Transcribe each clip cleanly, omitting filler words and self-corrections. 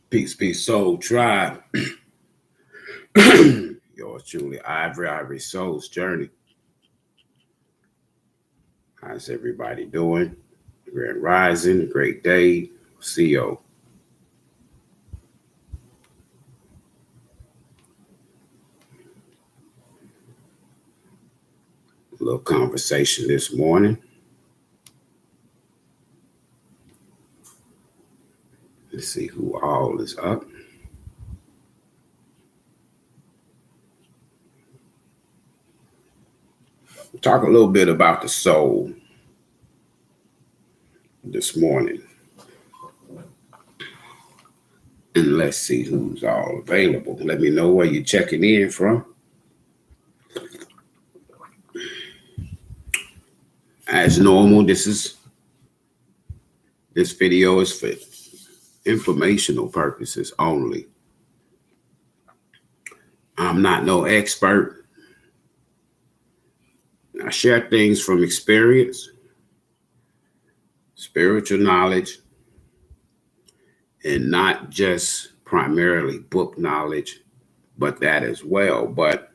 Peace, peace, soul tribe. Yours truly, Ivory Soul's Journey. How's everybody doing? Grand Rising, great day. CEO. A little conversation this morning. Let's see who all is up. Talk a little bit about the soul this morning. And let's see who's all available. Let me know where you're checking in from. As normal, this video is for informational purposes only. I'm not no expert. I share things from experience, spiritual knowledge, and not just primarily book knowledge, but that as well. But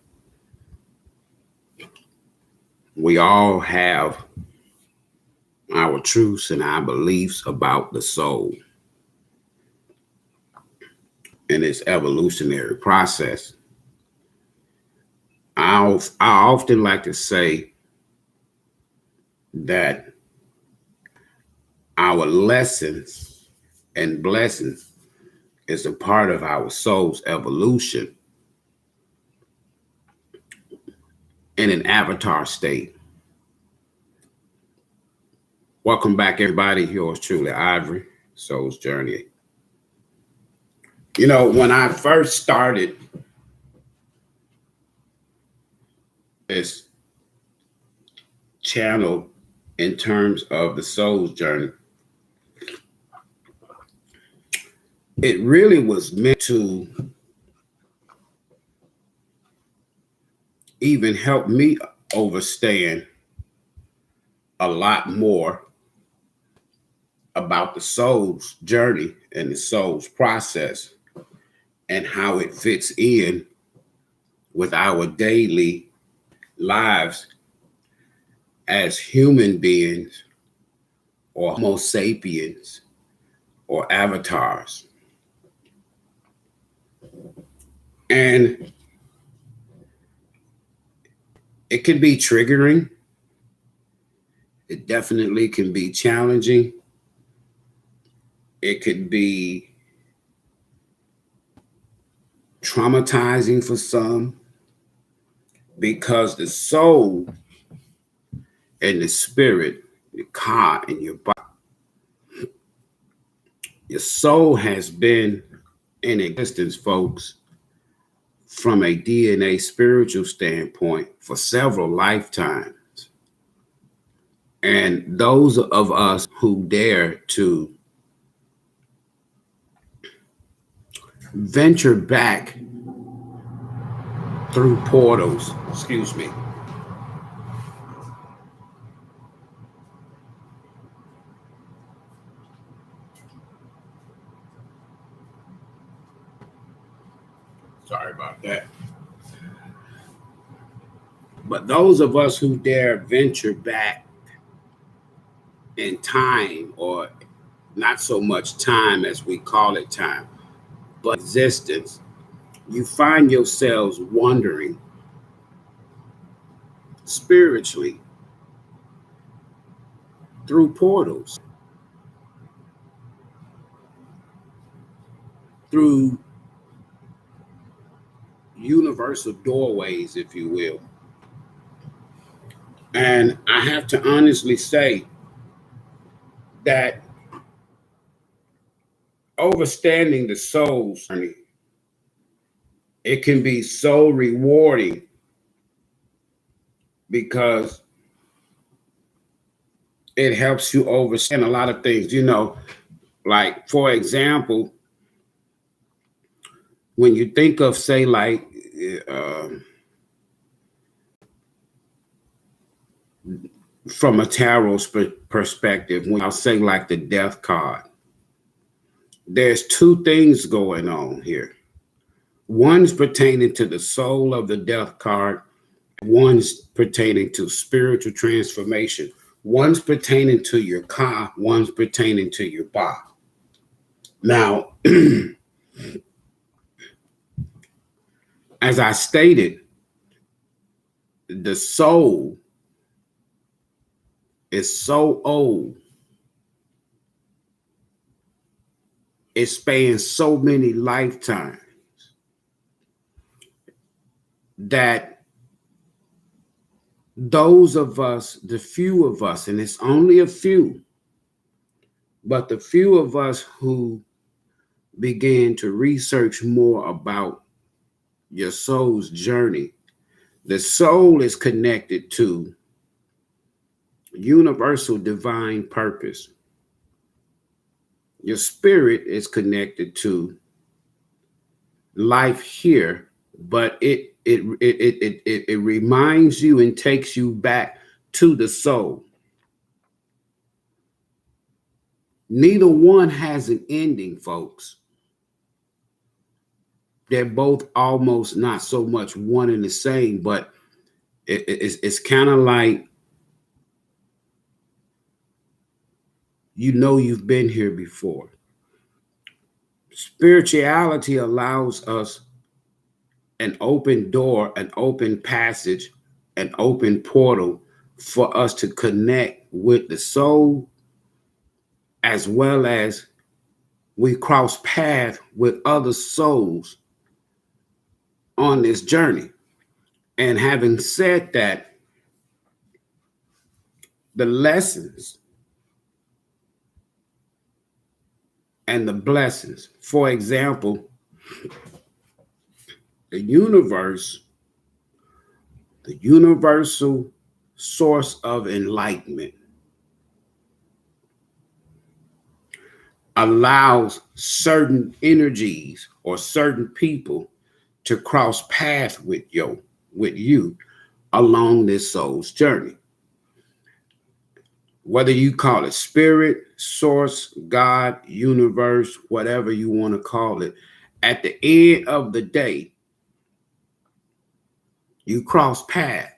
we all have our truths and our beliefs about the soul and its evolutionary process. I often like to say that our lessons and blessings is a part of our soul's evolution in an avatar state. Welcome back, everybody. Yours truly, Ivory, Soul's Journey. You know, when I first started this channel in terms of the soul's journey, it really was meant to even help me understand a lot more about the soul's journey and the soul's process and how it fits in with our daily lives as human beings or Homo sapiens or avatars. And it can be triggering. It definitely can be challenging. It could be traumatizing for some, because the soul and the spirit, the ka in your body, your soul has been in existence, folks, from a DNA spiritual standpoint for several lifetimes. And those of us who dare to venture back through portals, excuse me, sorry about that. But those of us who dare venture back in time, or not so much time as we call it time, but existence, you find yourselves wandering spiritually through portals, through universal doorways, if you will. And I have to honestly say that understanding the soul's journey, it can be so rewarding because it helps you understand a lot of things. You know, like, for example, when you think of, say, like, from a tarot's perspective, when I'll say like the death card, there's two things going on here. One's pertaining to the soul of the death card. One's pertaining to spiritual transformation. One's pertaining to your ka. One's pertaining to your ba. Now, as I stated, the soul is so old. It spans so many lifetimes that those of us, the few of us, and it's only a few, but the few of us who began to research more about your soul's journey, the soul is connected to universal divine purpose. Your spirit is connected to life here, but it reminds you and takes you back to the soul. Neither one has an ending, folks. They're both almost not so much one and the same, but it's kind of like, you know, you've been here before. Spirituality allows us an open door, an open passage, an open portal for us to connect with the soul, as well as we cross paths with other souls on this journey. And having said that, the lessons and the blessings, for example, the universe, the universal source of enlightenment, allows certain energies or certain people to cross paths with you along this soul's journey. Whether you call it spirit, source, God, universe, whatever you want to call it, at the end of the day, you cross paths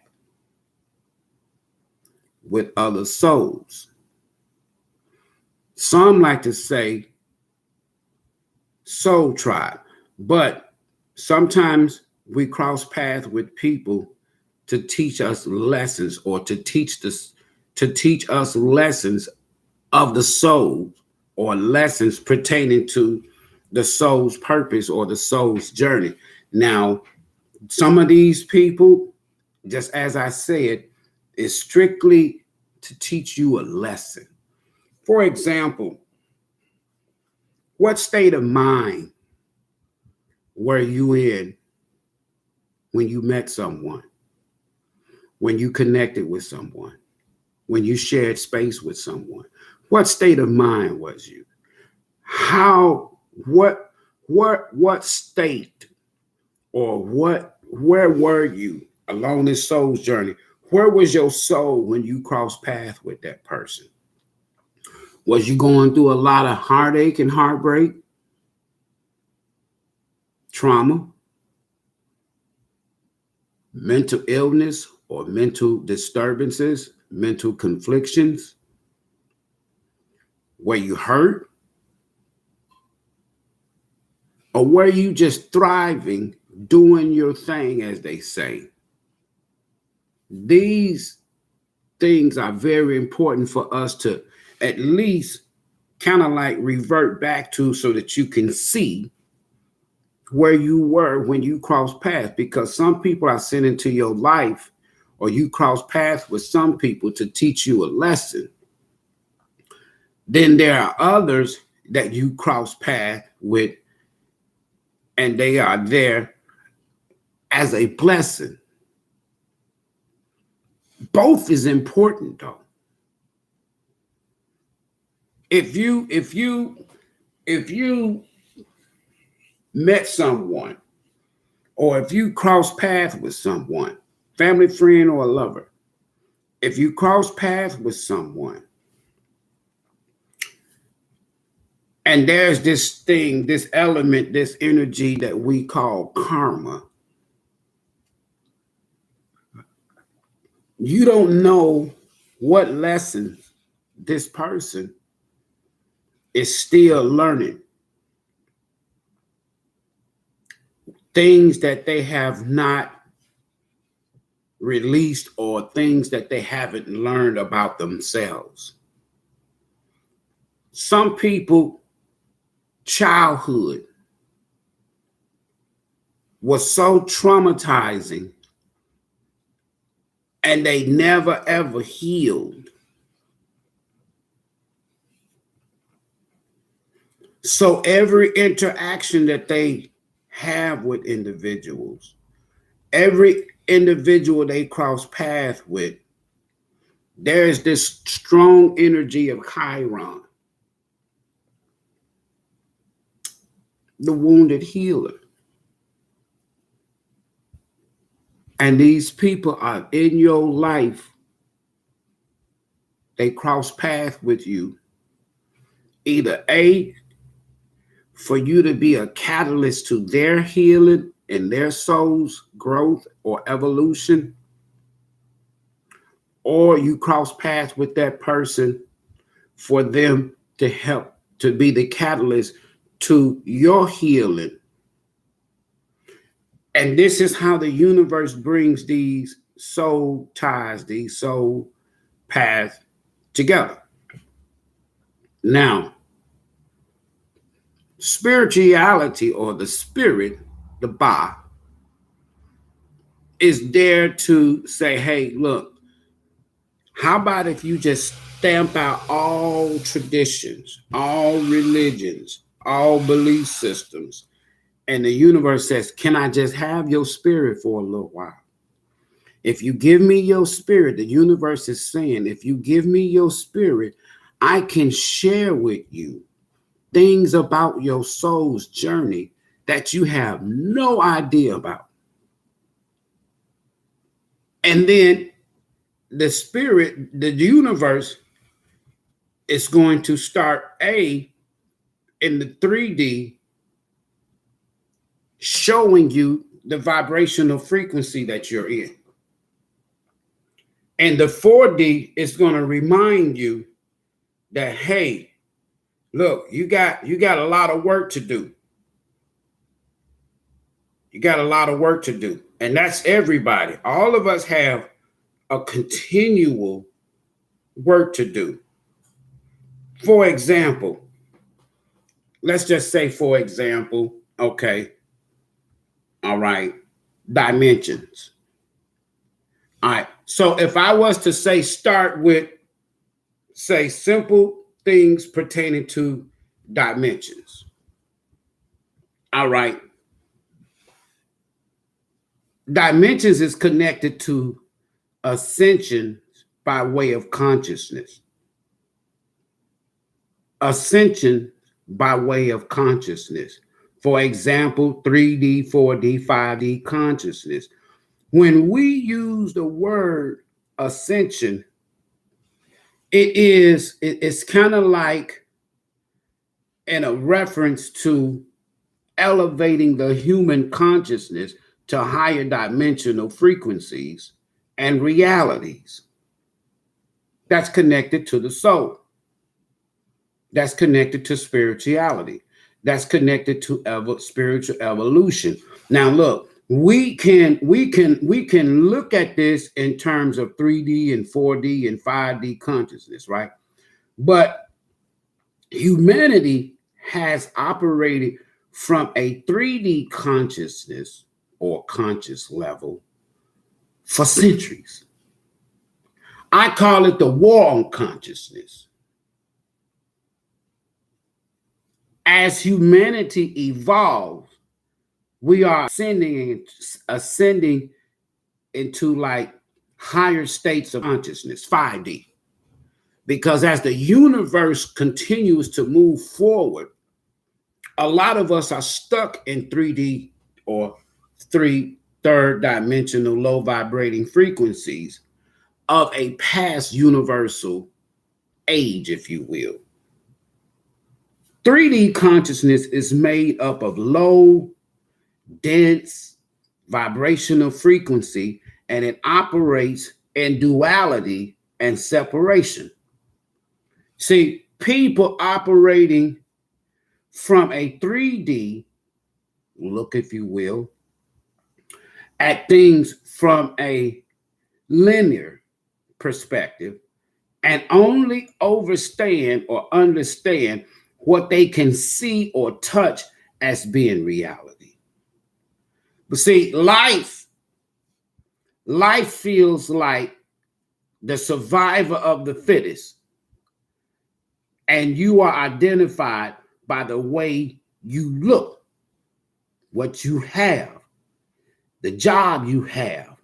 with other souls. Some like to say soul tribe, but sometimes we cross paths with people to teach us lessons, or to teach us lessons of the soul, or lessons pertaining to the soul's purpose or the soul's journey. Now, some of these people, just as I said, is strictly to teach you a lesson. For example, what state of mind were you in when you met someone, when you connected with someone, when you shared space with someone? What state of mind was you? What state, or where were you along this soul's journey? Where was your soul when you crossed paths with that person? Was you going through a lot of heartache and heartbreak, trauma, mental illness, or mental disturbances, mental conflictions? Were you hurt? Or were you just thriving, doing your thing, as they say? These things are very important for us to at least kind of like revert back to, so that you can see where you were when you crossed paths. Because some people are sent into your life, or you cross paths with some people to teach you a lesson. Then there are others that you cross paths with, and they are there as a blessing. Both is important, though. If you met someone, or if you cross paths with someone, family, friend, or a lover, if you cross paths with someone, And there's this thing, this element, this energy that we call karma. You don't know what lessons this person is still learning. Things that they have not released or things that they haven't learned about themselves. Some people, childhood was so traumatizing and they never ever healed. So every interaction that they have with individuals, every individual they cross paths with, there's this strong energy of Chiron, the wounded healer. And these people are in your life. They cross paths with you. Either A, for you to be a catalyst to their healing and their soul's growth or evolution, or you cross paths with that person for them to help to be the catalyst to your healing. And this is how the universe brings these soul ties, these soul paths together. Now, spirituality or the spirit, the Ba, is there to say, hey, look, how about if you just stamp out all traditions, all religions, all belief systems, and the universe says, can I just have your spirit for a little while? If you give me your spirit, the universe is saying, if you give me your spirit, I can share with you things about your soul's journey that you have no idea about. And then the spirit, the universe, is going to start in the 3D showing you the vibrational frequency that you're in. And the 4D is going to remind you that, hey, look, you got a lot of work to do. You got a lot of work to do. And that's everybody. All of us have a continual work to do. For example, let's just say, for example, okay, all right, dimensions. All right, so if I was to say, start with, say, simple things pertaining to dimensions. All right. Dimensions is connected to ascension by way of consciousness. Ascension by way of consciousness. For example, 3D, 4D, 5D consciousness. When we use the word ascension, it's kind of like in a reference to elevating the human consciousness to higher dimensional frequencies and realities. That's connected to the soul. That's connected to spirituality. That's connected to spiritual evolution. Now, look, we can look at this in terms of 3D and 4D and 5D consciousness, right? But humanity has operated from a 3D consciousness or conscious level for centuries. I call it the war on consciousness. As humanity evolves, we are ascending into like higher states of consciousness, 5D. Because as the universe continues to move forward, a lot of us are stuck in 3D or third dimensional low vibrating frequencies of a past universal age, if you will. 3D consciousness is made up of low, dense, vibrational frequency, and it operates in duality and separation. See, people operating from a 3D look, if you will, at things from a linear perspective and only understand what they can see or touch as being reality. But see, life feels like the survivor of the fittest, and you are identified by the way you look, what you have, the job you have,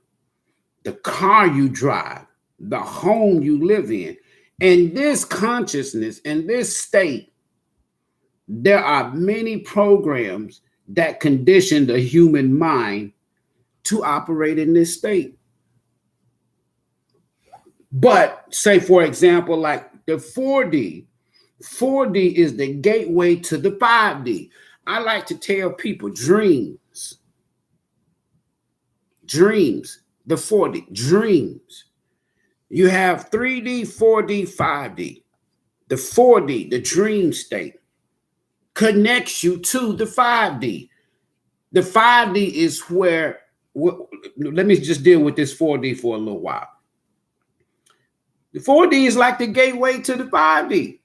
the car you drive, the home you live in. In this consciousness, in this state, there are many programs that condition the human mind to operate in this state. But say, for example, like the 4D is the gateway to the 5D. I like to tell people dreams, the 4D, dreams. You have 3D, 4D, 5D. The 4D, the dream state, connects you to the 5D. The 5D is where, let me just deal with this 4D for a little while. The 4D is like the gateway to the 5D.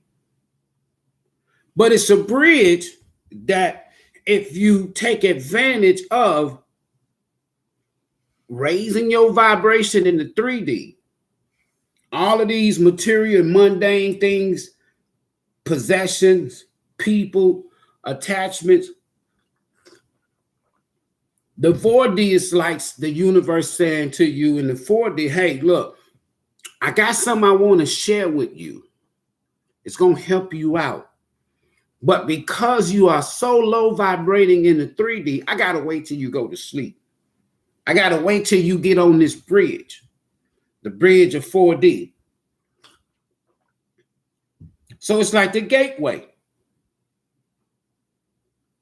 But it's a bridge that if you take advantage of raising your vibration in the 3D, all of these material, mundane things, possessions, people, attachments, the 4D is like the universe saying to you in the 4D, hey, look, I got something I want to share with you. It's going to help you out. But because you are so low vibrating in the 3D, I got to wait till you go to sleep. I got to wait till you get on this bridge, the bridge of 4D. So it's like the gateway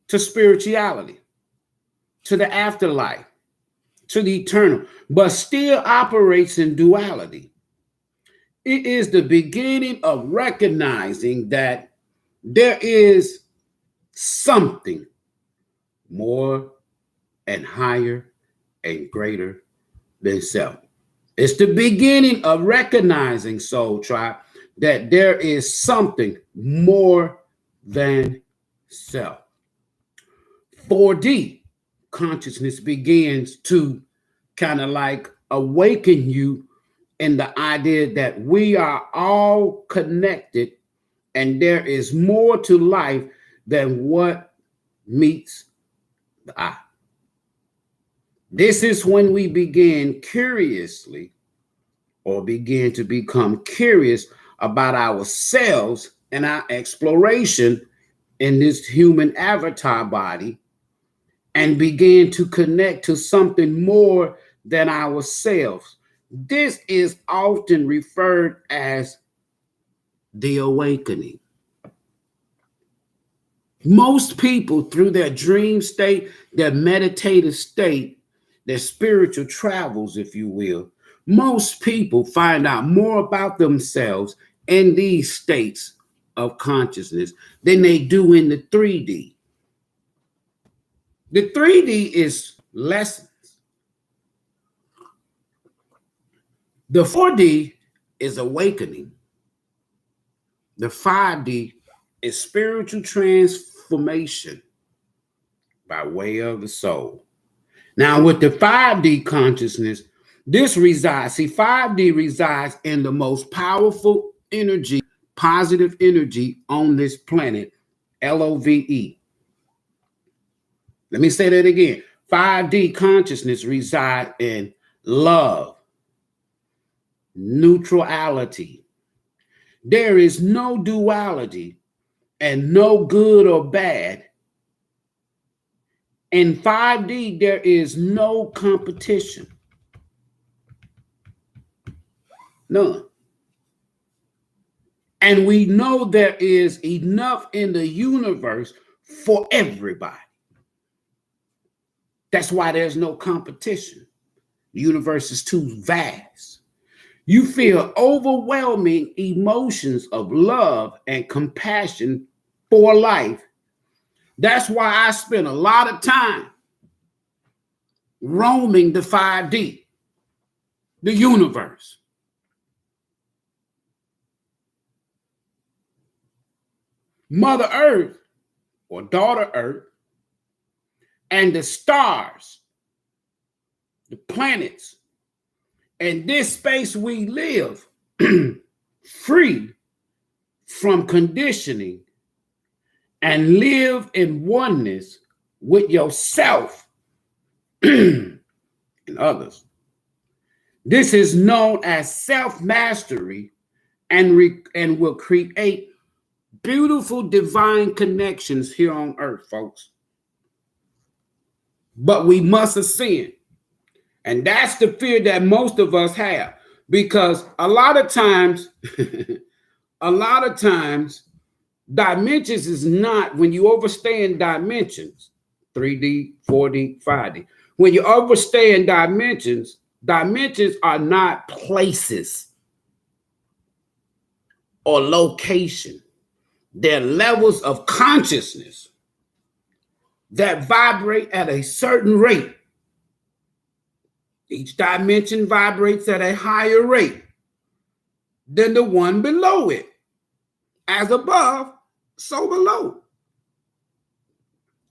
to spirituality, to the afterlife, to the eternal, but still operates in duality. It is the beginning of recognizing that there is something more and higher and greater than self. It's the beginning of recognizing, Soul Tribe, that there is something more than self. 4D consciousness begins to kind of like awaken you in the idea that we are all connected and there is more to life than what meets the eye. This is when we begin to become curious about ourselves and our exploration in this human avatar body and begin to connect to something more than ourselves. This is often referred as the awakening. Most people, through their dream state, their meditative state, their spiritual travels, if you will, most people find out more about themselves in these states of consciousness than they do in the 3D. The 3D is lessons. The 4D is awakening. The 5D is spiritual transformation by way of the soul. Now, with the 5D consciousness, this resides, 5D resides in the most powerful energy, positive energy on this planet, LOVE. Let me say that again. 5D consciousness resides in love, neutrality. There is no duality and no good or bad. In 5D, there is no competition. None. And we know there is enough in the universe for everybody. That's why there's no competition. The universe is too vast. You feel overwhelming emotions of love and compassion for life. That's why I spend a lot of time roaming the 5D, the universe. Mother Earth, or daughter Earth, and the stars, the planets, and this space we live, free from conditioning, and live in oneness with yourself and others. This is known as self-mastery and will create beautiful divine connections here on earth, folks. But we must ascend. And that's the fear that most of us have, because a lot of times, dimensions is not, when you overstay in dimensions, 3D, 4D, 5D, when you overstay in dimensions are not places or location. They're levels of consciousness that vibrate at a certain rate. Each dimension vibrates at a higher rate than the one below it. As above, so below.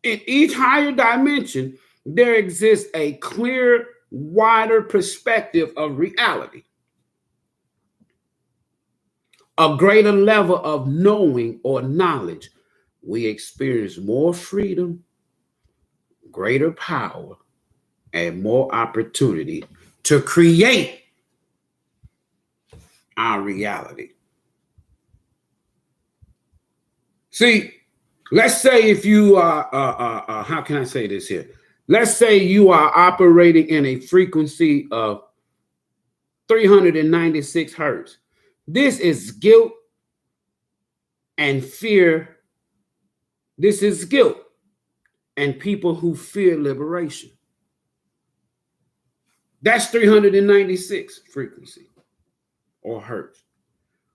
In each higher dimension, there exists a clear, wider perspective of reality. A greater level of knowing or knowledge. We experience more freedom, greater power, and more opportunity to create our reality. See, let's say if you are, how can I say this here? Let's say you are operating in a frequency of 396 hertz. This is guilt and fear. This is guilt and people who fear liberation. That's 396 frequency or hertz.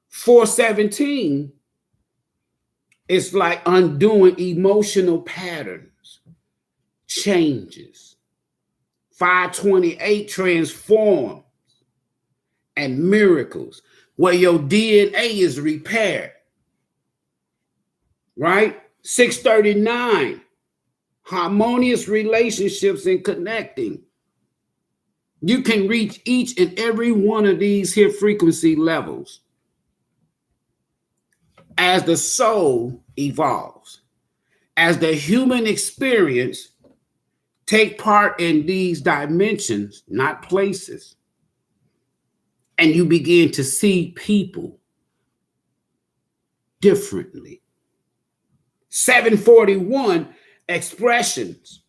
417 is like undoing emotional patterns, changes. 528 transforms and miracles, where your DNA is repaired, right? 639, harmonious relationships and connecting. You can reach each and every one of these here frequency levels as the soul evolves, as the human experience take part in these dimensions, not places, and you begin to see people differently. 741, expressions,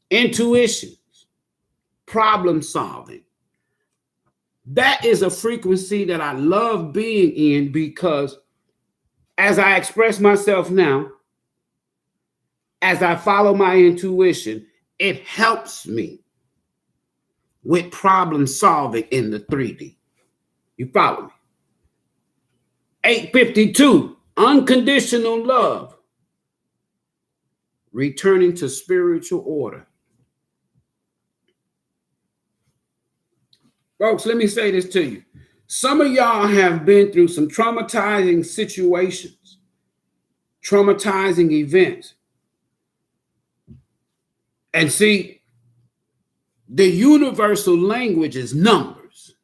intuitions, problem solving. That is a frequency that I love being in, because as I express myself now, as I follow my intuition, it helps me with problem solving in the 3D. You follow me? 852, unconditional love, returning to spiritual order. Folks, let me say this to you. Some of y'all have been through some traumatizing situations, traumatizing events. And see, the universal language is numbers.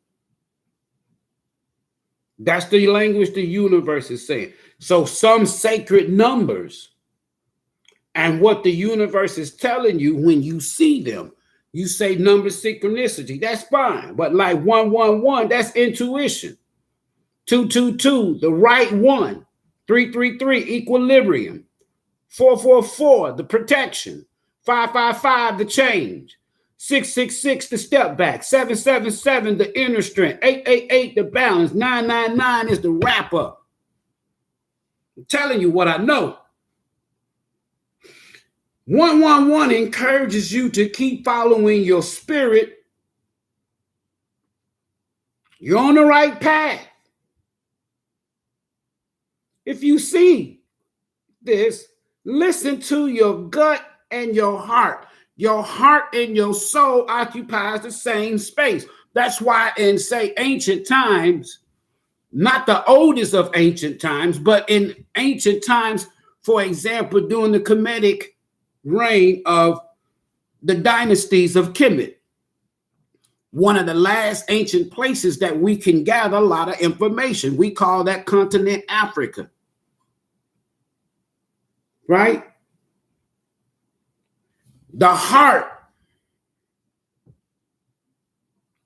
That's the language the universe is saying. So some sacred numbers, and what the universe is telling you when you see them, you say number synchronicity, that's fine. But like 111, that's intuition. 222, the right one. 333, equilibrium. 444, the protection. 555, the change. 666, the step back. 777, the inner strength. 888, the balance. 999 is the wrap up. I'm telling you what I know. 111 encourages you to keep following your spirit. You're on the right path. If you see this, listen to your gut and your heart. Your heart and your soul occupies the same space. That's why in, say, ancient times, not the oldest of ancient times, but in ancient times, for example, during the Kemetic reign of the dynasties of Kemet, one of the last ancient places that we can gather a lot of information. We call that continent Africa, right? The heart,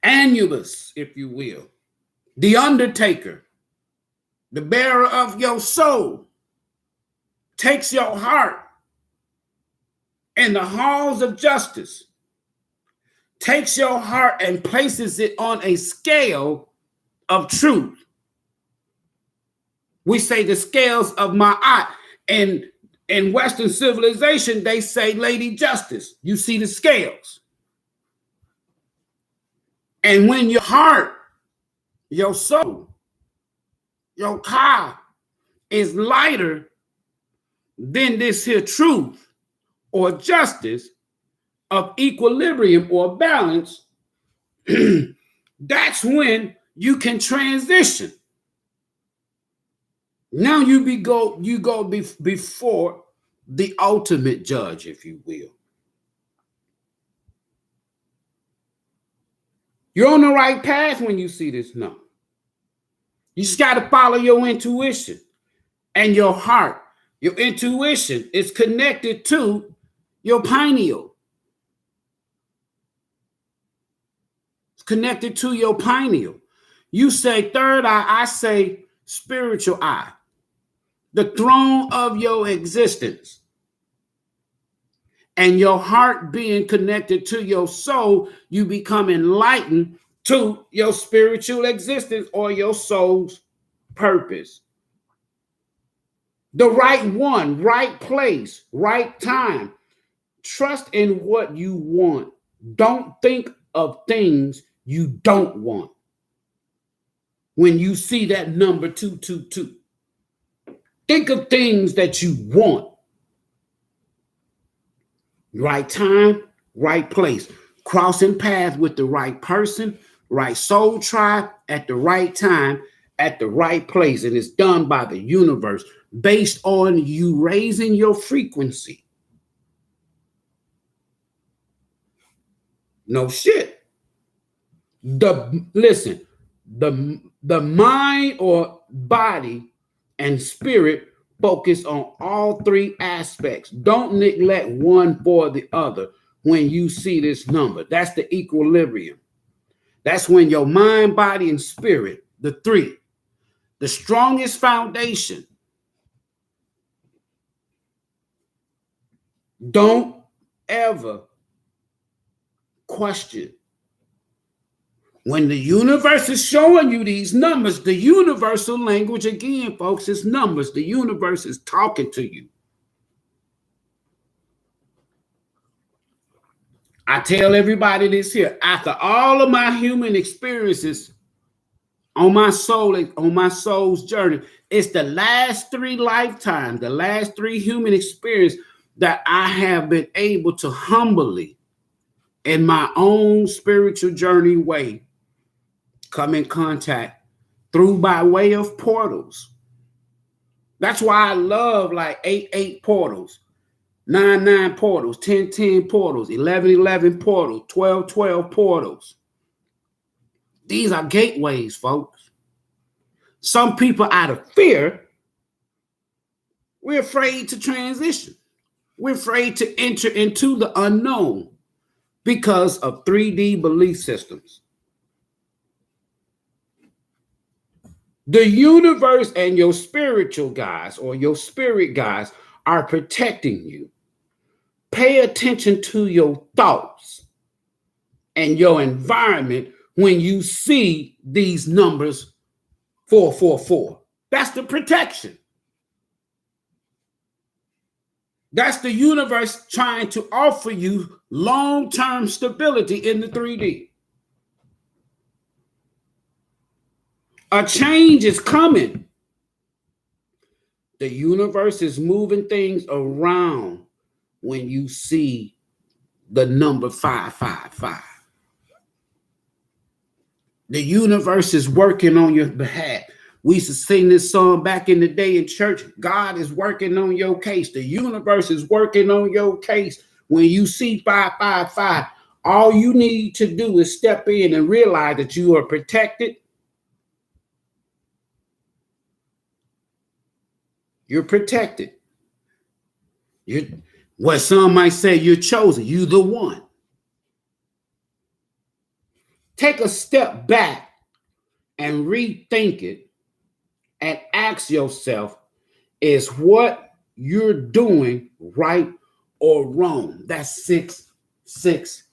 Anubis, if you will, the undertaker, the bearer of your soul, takes your heart in the halls of justice, takes your heart and places it on a scale of truth. We say the scales of Ma'at. And in Western civilization, they say Lady Justice. You see the scales. And when your heart, your soul, your ka is lighter than this here truth or justice of equilibrium or balance, that's when you can transition. Now you go before the ultimate judge, if you will. You're on the right path when you see this number. You just got to follow your intuition and your heart. Your intuition is connected to your pineal. It's connected to your pineal. You say third eye, I say spiritual eye. The throne of your existence. And your heart being connected to your soul, you become enlightened to your spiritual existence or your soul's purpose. The right one, right place, right time. Trust in what you want. Don't think of things you don't want. When you see that number 222, think of things that you want. Right time, right place. Crossing paths with the right person, right soul tribe at the right time, at the right place. And it's done by the universe based on you raising your frequency. No shit. Listen, the mind or body and spirit focus on all three aspects. Don't neglect one for the other when you see this number. That's the equilibrium. That's when your mind, body, and spirit, the three, the strongest foundation. Don't ever question. When the universe is showing you these numbers, the universal language, again, folks, is numbers. The universe is talking to you. I tell everybody this here. After all of my human experiences on my soul's journey, it's the last 3 lifetimes, the last 3 human experiences that I have been able to humbly, in my own spiritual journey way, come in contact through by way of portals. That's why I love like 8 portals, 9 portals, 10 portals, 11 portals, 12 portals. These are gateways, folks. Some people, out of fear, we're afraid to transition. We're afraid to enter into the unknown because of 3D belief systems. The universe and your spiritual guides or your spirit guides are protecting you. Pay attention to your thoughts and your environment when you see these numbers 444. That's the protection. That's the universe trying to offer you long-term stability in the 3D. A change is coming. The universe is moving things around when you see the number 555. The universe is working on your behalf. We used to sing this song back in the day in church. God is working on your case. The universe is working on your case. When you see 555, all you need to do is step in and realize that you are protected. You're protected. What some might say, you're chosen. You're the one. Take a step back and rethink it and ask yourself, is what you're doing right or wrong? That's 666.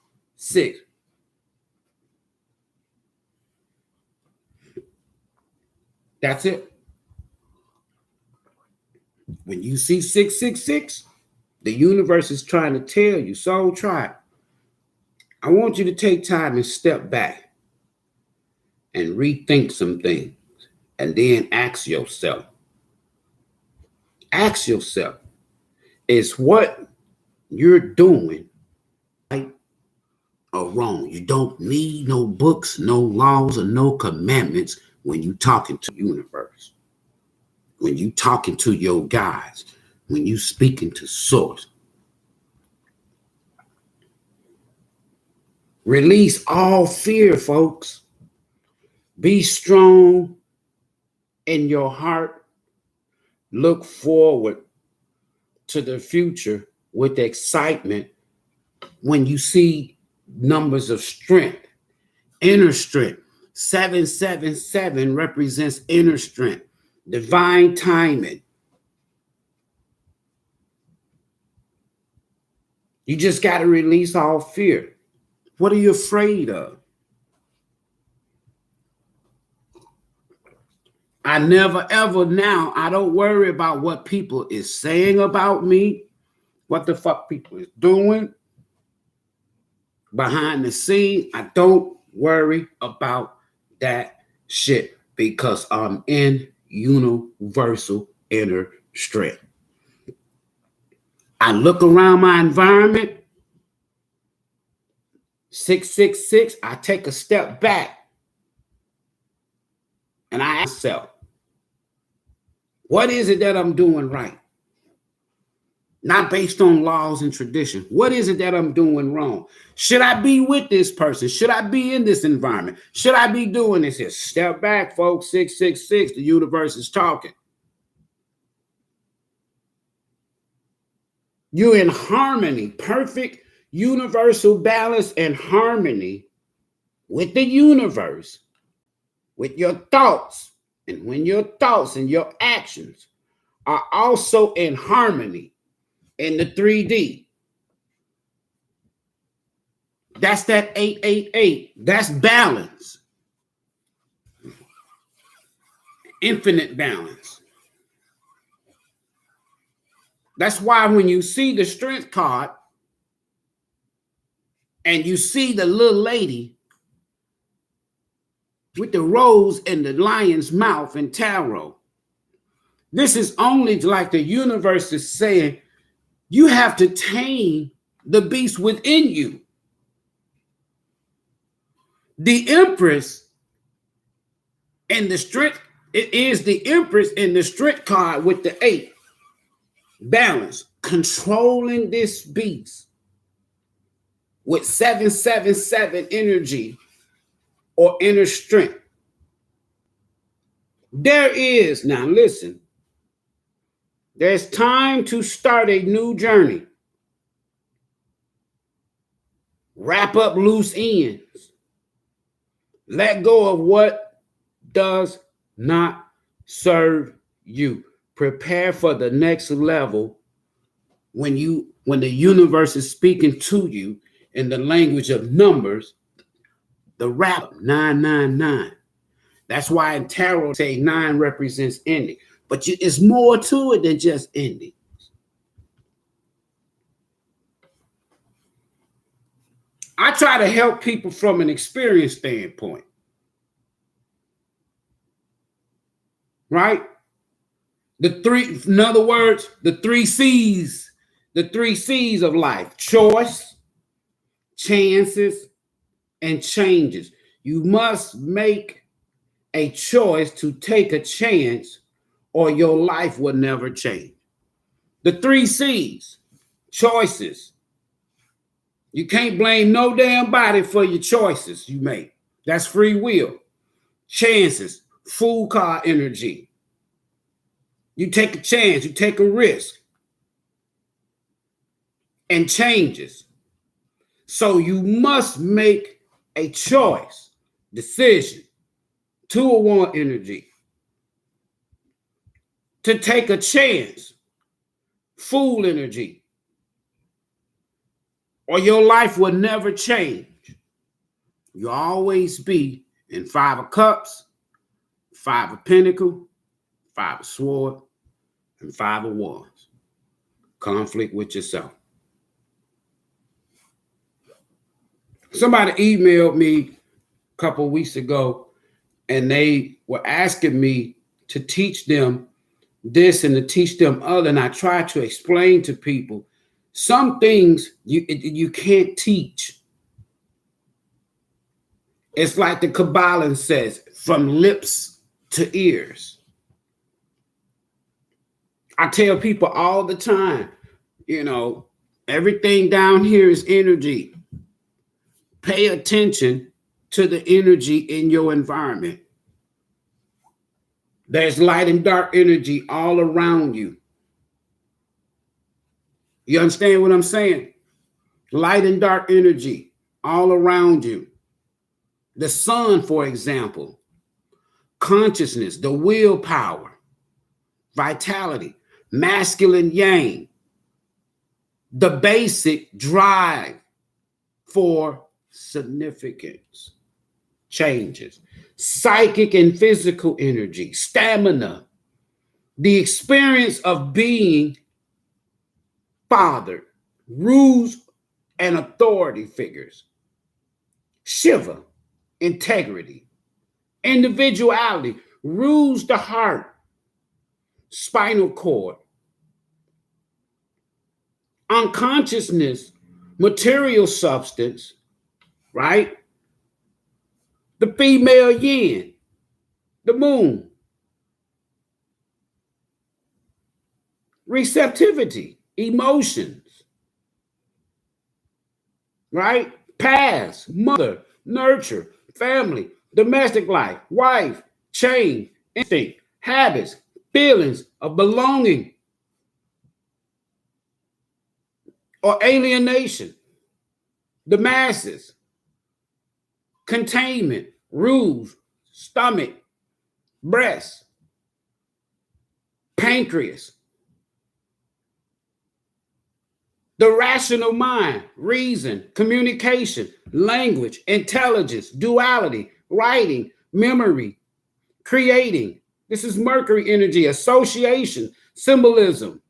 That's it. When you see 666, the universe is trying to tell you, Soul Tribe, I want you to take time and step back and rethink some things, and then ask yourself, is what you're doing right or wrong? You don't need no books, no laws, or no commandments when you're talking to the universe, when you're talking to your guides, when you're speaking to source. Release all fear, folks. Be strong in your heart. Look forward to the future with excitement when you see numbers of strength, inner strength. 777 represents inner strength, divine timing. You just got to release all fear. What are you afraid of? I never ever now, I don't worry about what people is saying about me, what the fuck people is doing behind the scene. I don't worry about that shit because I'm in universal inner strength. I look around my environment, 666, I take a step back and I ask myself, what is it that I'm doing right? Not based on laws and tradition. What is it that I'm doing wrong? Should I be with this person? Should I be in this environment? Should I be doing this here? Step back, folks. 666, the universe is talking. You're in harmony, perfect universal balance and harmony with the universe, with your thoughts. And when your thoughts and your actions are also in harmony in the 3D, that's that 888. That's balance. Infinite balance. That's why when you see the strength card and you see the little lady with the rose and the lion's mouth and tarot, this is only like the universe is saying, you have to tame the beast within you. The Empress and the strength, it is the Empress in the strength card with the 8. Balance, controlling this beast with 777 energy or inner strength. There is, now listen, there's time to start a new journey. Wrap up loose ends. Let go of what does not serve you. Prepare for the next level when the universe is speaking to you in the language of numbers. The wrap 999. That's why in tarot say 9 represents ending. But it's more to it than just ending. I try to help people from an experience standpoint. Right? In other words, the 3 C's, of life: choice, chances, and changes. You must make a choice to take a chance, or your life will never change. The 3 C's, choices. You can't blame no damn body for your choices you make. That's free will. Chances, fool car energy. You take a chance, you take a risk. And changes. So you must make a choice, decision, 201 energy, to take a chance, fool energy, or your life will never change. You'll always be in 5 of Cups, 5 of Pentacles, 5 of Swords, and 5 of Wands. Conflict with yourself. Somebody emailed me a couple of weeks ago, and they were asking me to teach them this and to teach them other. And I try to explain to people some things you can't teach. It's like the Kabbalah says, from lips to ears. I tell people all the time, everything down here is energy. Pay attention to the energy in your environment. There's light and dark energy all around you. You understand what I'm saying? Light and dark energy all around you. The sun, for example, consciousness, the willpower, vitality, masculine yang, the basic drive for significance, changes, psychic and physical energy, stamina, the experience of being fathered, rules and authority figures, Shiva, integrity, individuality, rules the heart, spinal cord, unconsciousness, material substance, right? The female yin, the moon, receptivity, emotions, right? Past, mother, nurture, family, domestic life, wife, change, instinct, habits, feelings of belonging or alienation, the masses, containment, rules, stomach, breast, pancreas, the rational mind, reason, communication, language, intelligence, duality, writing, memory, creating. This is Mercury energy, association, symbolism,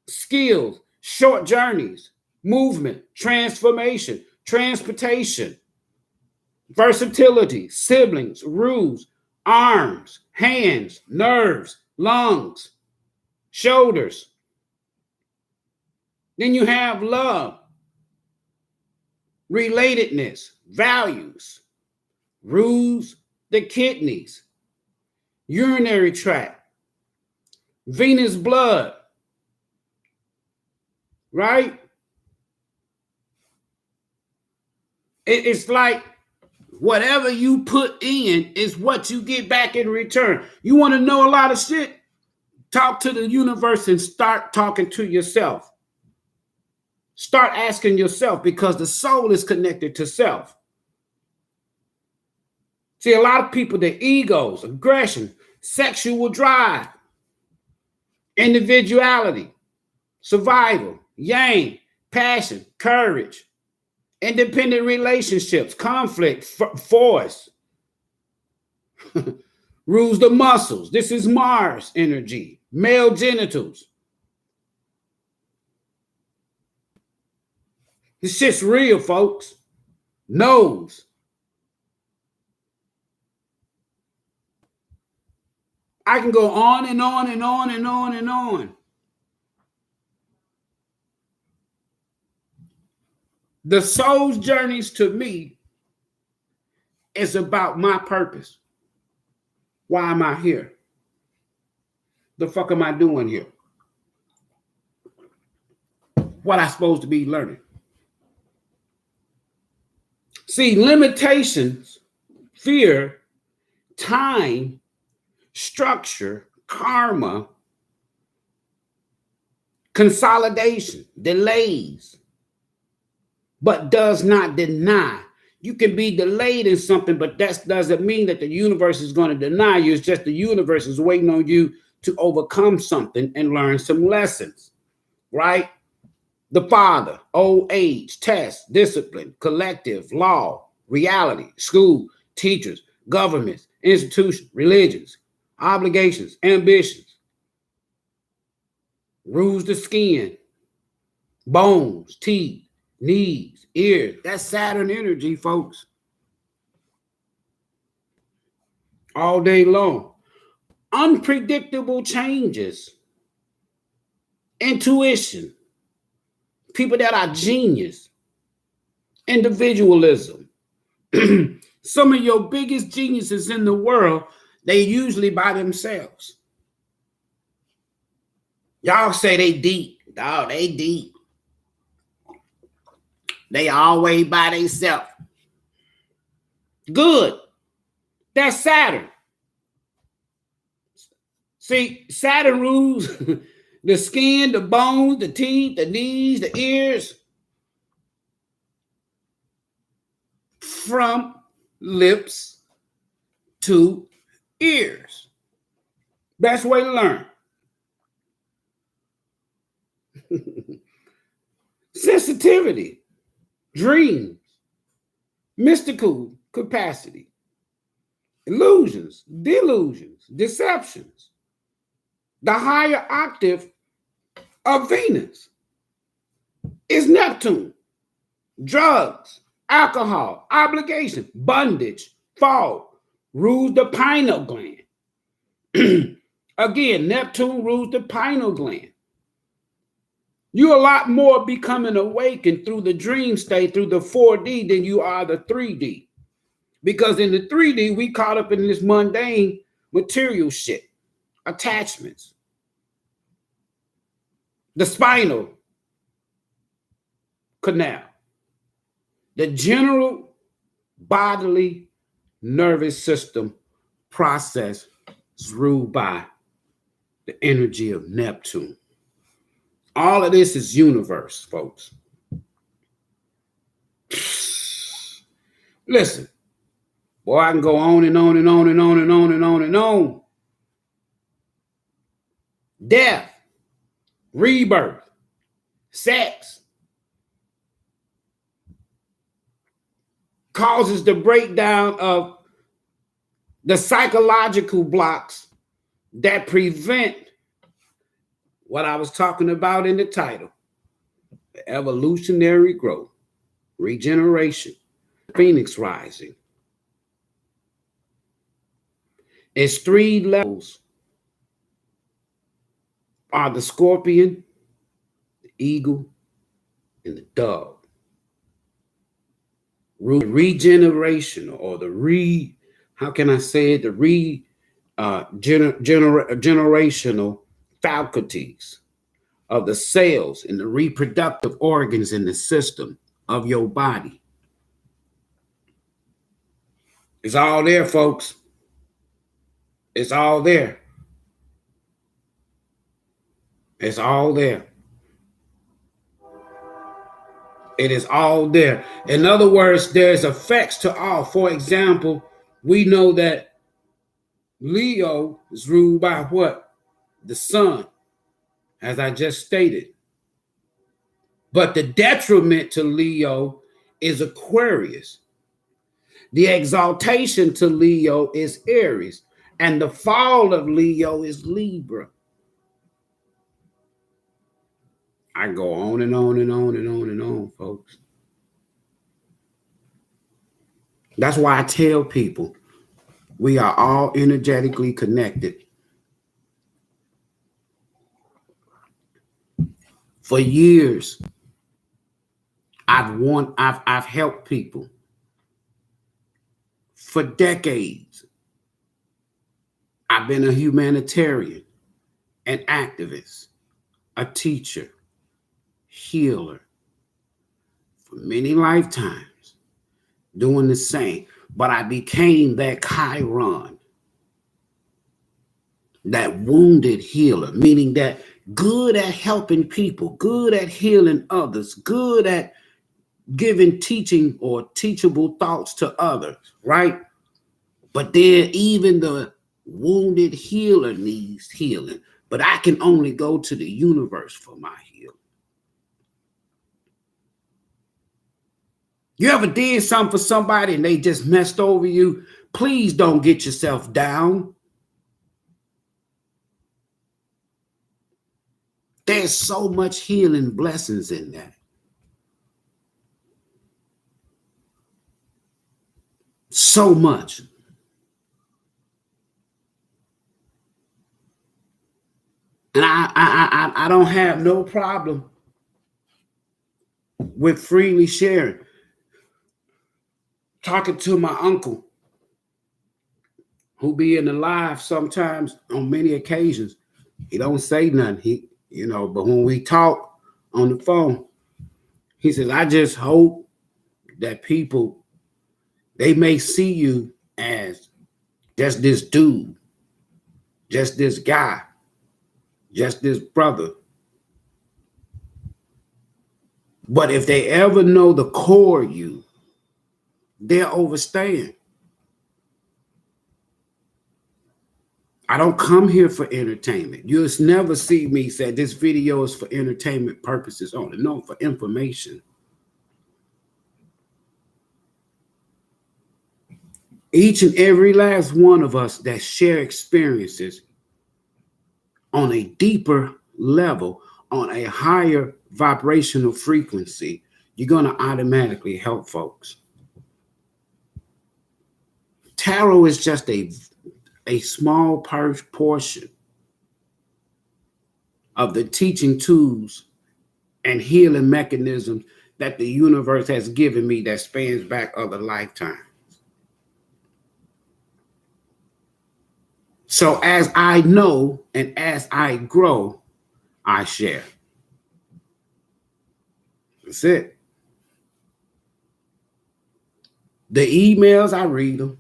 skills, short journeys, movement, transformation, transportation, versatility, siblings, rules, arms, hands, nerves, lungs, shoulders. Then you have love, relatedness, values, rules, the kidneys, urinary tract, venous blood, right? It's like whatever you put in is what you get back in return. You want to know a lot of shit? Talk to the universe and start talking to yourself. Start asking yourself, because the soul is connected to self. See, a lot of people, their egos, aggression, sexual drive, individuality, survival, yang, passion, courage, independent relationships, conflict, force, rules the muscles. This is Mars energy, male genitals. This shit's real, folks. Knows. I can go on and on and on and on and on. The soul's journeys to me is about my purpose. Why am I here? The fuck am I doing here? What I supposed to be learning? See, limitations, fear, time, structure, karma, consolidation, delays, but does not deny. You can be delayed in something, but that doesn't mean that the universe is going to deny you. It's just the universe is waiting on you to overcome something and learn some lessons, right? The Father, old age, test, discipline, collective, law, reality, school, teachers, governments, institutions, religions, obligations, ambitions, rules the skin, bones, teeth, knees, ears. That's Saturn energy, folks. All day long. Unpredictable changes. Intuition. People that are genius. Individualism. Some of your biggest geniuses in the world, they usually by themselves. Y'all say they deep. Dog, they deep. They always by themselves. Good. That's Saturn. See, Saturn rules the skin, the bones, the teeth, the knees, the ears. From lips to ears. Best way to learn. Sensitivity, dreams, mystical capacity, illusions, delusions, deceptions. The higher octave of Venus is Neptune. Drugs, alcohol, obligation, bondage, fall, rules the pineal gland. Again, Neptune rules the pineal gland. You're a lot more becoming awakened through the dream state, through the 4D, than you are the 3D. Because in the 3D, we caught up in this mundane material shit, attachments. The spinal canal. The general bodily nervous system process is ruled by the energy of Neptune. All of this is universe, folks. Listen, boy, I can go on and on and on and on and on and on and on. Death, rebirth, sex causes the breakdown of the psychological blocks that prevent what I was talking about in the title, the evolutionary growth, regeneration, phoenix rising. Its 3 levels are the scorpion, the eagle, and the dove. Regeneration, or the generational faculties of the cells and the reproductive organs in the system of your body. It's all there, folks. It's all there. It's all there. It is all there. In other words, there's effects to all. For example, we know that Leo is ruled by what? The sun, as I just stated. But the detriment to Leo is Aquarius. The exaltation to Leo is Aries. And the fall of Leo is Libra. I go on and on and on and on and on, folks. That's why I tell people we are all energetically connected. For years, I've helped people. For decades, I've been a humanitarian, an activist, a teacher, healer for many lifetimes, doing the same. But I became that Chiron, that wounded healer, meaning that good at helping people, good at healing others, good at giving teaching or teachable thoughts to others, right? But then even the wounded healer needs healing. But I can only go to the universe for my healing. You ever did something for somebody and they just messed over you? Please don't get yourself down. There's so much healing blessings in that. So much. And I don't have no problem with freely sharing. Talking to my uncle, who be in the live sometimes on many occasions. He don't say nothing. But when we talk on the phone, he says, I just hope that people, they may see you as just this dude, just this guy, just this brother. But if they ever know the core you, they'll overstand. I don't come here for entertainment. You'll never see me say this video is for entertainment purposes only. No, for information. Each and every last one of us that share experiences on a deeper level, on a higher vibrational frequency, you're going to automatically help folks. Tarot is just a small portion of the teaching tools and healing mechanisms that the universe has given me that spans back other lifetimes. So as I know and as I grow, I share. That's it. The emails, I read them.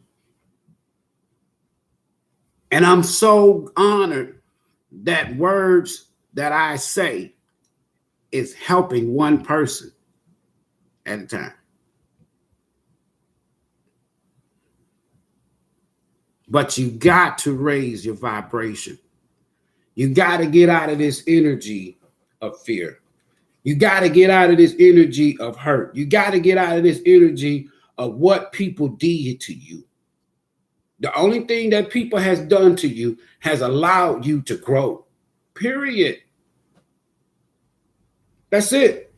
And I'm so honored that words that I say is helping one person at a time. But you got to raise your vibration. You got to get out of this energy of fear. You got to get out of this energy of hurt. You got to get out of this energy of what people did to you. The only thing that people has done to you has allowed you to grow. Period. That's it.